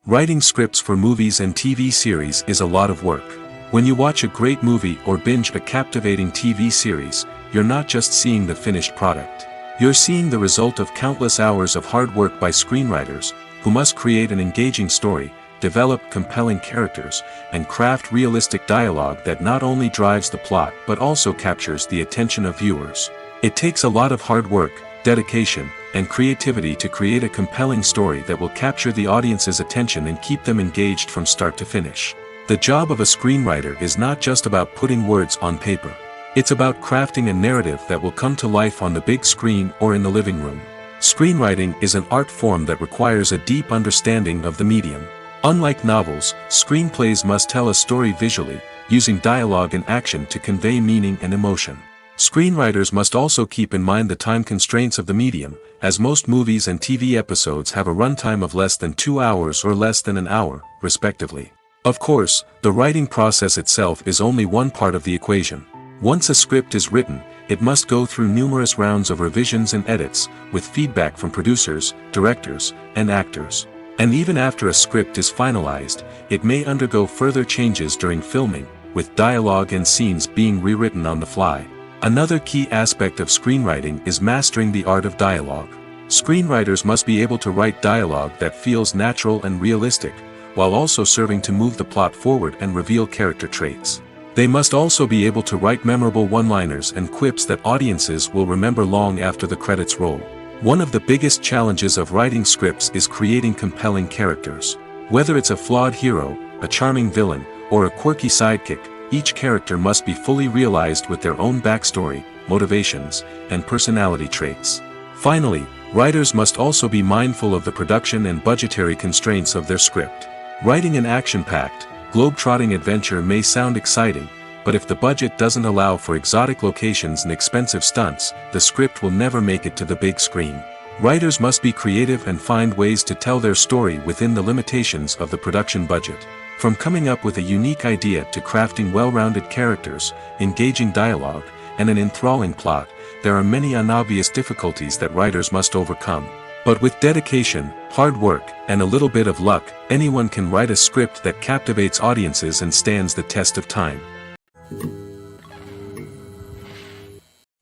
S1: Writing scripts for movies and TV series is a lot of work. When you watch a great movie or binge a captivating TV series, you're not just seeing the finished product. You're seeing the result of countless hours of hard work by screenwriters, who must create an engaging story, develop compelling characters, and craft realistic dialogue that not only drives the plot but also captures the attention of viewers. It takes a lot of hard work, dedication, and creativity to create a compelling story that will capture the audience's attention and keep them engaged from start to finish. The job of a screenwriter is not just about putting words on paper. It's about crafting a narrative that will come to life on the big screen or in the living room. Screenwriting is an art form that requires a deep understanding of the medium. Unlike novels, screenplays must tell a story visually, using dialogue and action to convey meaning and emotion. Screenwriters must also keep in mind the time constraints of the medium, as most movies and TV episodes have a runtime of less than 2 hours or less than an hour, respectively. Of course, the writing process itself is only one part of the equation. Once a script is written, it must go through numerous rounds of revisions and edits, with feedback from producers, directors, and actors. And even after a script is finalized, it may undergo further changes during filming, with dialogue and scenes being rewritten on the fly. Another key aspect of screenwriting is mastering the art of dialogue. Screenwriters must be able to write dialogue that feels natural and realistic, while also serving to move the plot forward and reveal character traits. They must also be able to write memorable one-liners and quips that audiences will remember long after the credits roll. One of the biggest challenges of writing scripts is creating compelling characters. Whether it's a flawed hero, a charming villain, or a quirky sidekick, each character must be fully realized with their own backstory, motivations, and personality traits. Finally, writers must also be mindful of the production and budgetary constraints of their script. Writing an action-packed, globe-trotting adventure may sound exciting, but if the budget doesn't allow for exotic locations and expensive stunts, the script will never make it to the big screen. Writers must be creative and find ways to tell their story within the limitations of the production budget. From coming up with a unique idea to crafting well-rounded characters, engaging dialogue, and an enthralling plot, there are many unobvious difficulties that writers must overcome. But with dedication, hard work, and a little bit of luck, anyone can write a script that captivates audiences and stands the test of time.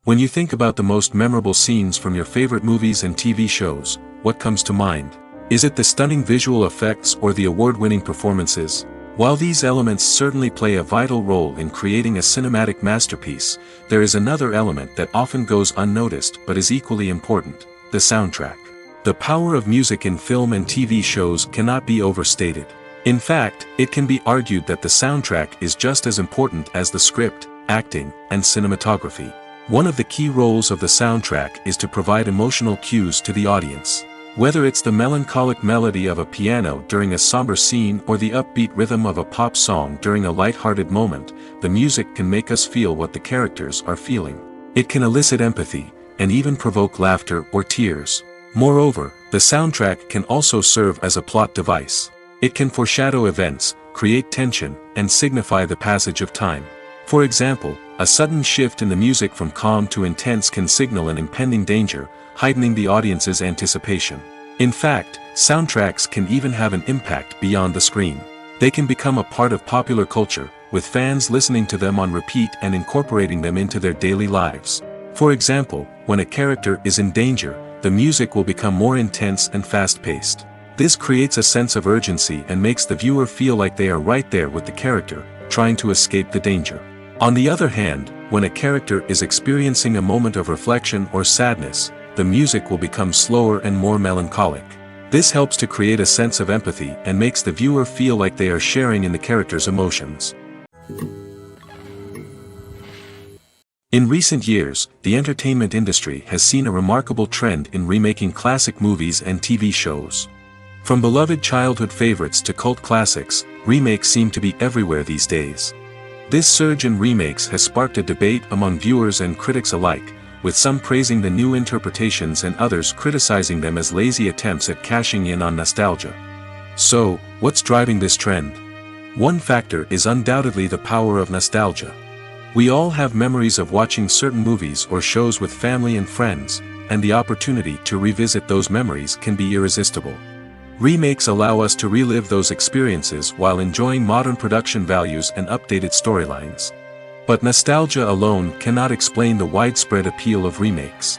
S1: When you think about the most memorable scenes from your favorite movies and TV shows, what comes to mind? Is it the stunning visual effects or the award-winning performances? While these elements certainly play a vital role in creating a cinematic masterpiece, there is another element that often goes unnoticed but is equally important: the soundtrack. The power of music in film and TV shows cannot be overstated. In fact, it can be argued that the soundtrack is just as important as the script, acting, and cinematography. One of the key roles of the soundtrack is to provide emotional cues to the audience. Whether it's the melancholic melody of a piano during a somber scene or the upbeat rhythm of a pop song during a light-hearted moment, the music can make us feel what the characters are feeling. It can elicit empathy, and even provoke laughter or tears. Moreover, the soundtrack can also serve as a plot device. It can foreshadow events, create tension, and signify the passage of time. For example, a sudden shift in the music from calm to intense can signal an impending danger, heightening the audience's anticipation. In fact, soundtracks can even have an impact beyond the screen. They can become a part of popular culture, with fans listening to them on repeat and incorporating them into their daily lives. For example, when a character is in danger, the music will become more intense and fast-paced. This creates a sense of urgency and makes the viewer feel like they are right there with the character, trying to escape the danger. On the other hand, when a character is experiencing a moment of reflection or sadness, the music will become slower and more melancholic. This helps to create a sense of empathy and makes the viewer feel like they are sharing in the character's emotions. In recent years, the entertainment industry has seen a remarkable trend in remaking classic movies and TV shows. From beloved childhood favorites to cult classics, remakes seem to be everywhere these days. This surge in remakes has sparked a debate among viewers and critics alike, with some praising the new interpretations and others criticizing them as lazy attempts at cashing in on nostalgia. So, what's driving this trend? One factor is undoubtedly the power of nostalgia. We all have memories of watching certain movies or shows with family and friends, and the opportunity to revisit those memories can be irresistible. Remakes allow us to relive those experiences while enjoying modern production values and updated storylines. But nostalgia alone cannot explain the widespread appeal of remakes.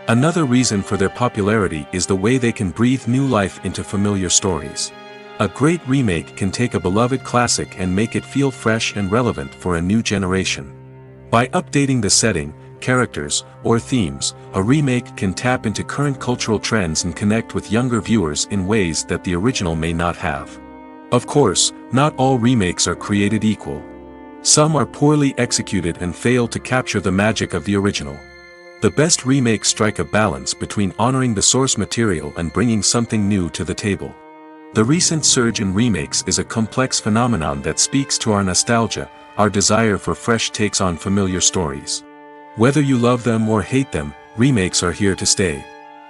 S1: Another reason for their popularity is the way they can breathe new life into familiar stories. A great remake can take a beloved classic and make it feel fresh and relevant for a new generation. By updating the setting, characters, or themes, a remake can tap into current cultural trends and connect with younger viewers in ways that the original may not have. Of course, not all remakes are created equal. Some are poorly executed and fail to capture the magic of the original. The best remakes strike a balance between honoring the source material and bringing something new to the table. The recent surge in remakes is a complex phenomenon that speaks to our nostalgia, our desire for fresh takes on familiar stories. Whether you love them or hate them, remakes are here to stay.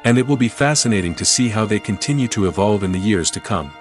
S1: And it will be fascinating to see how they continue to evolve in the years to come.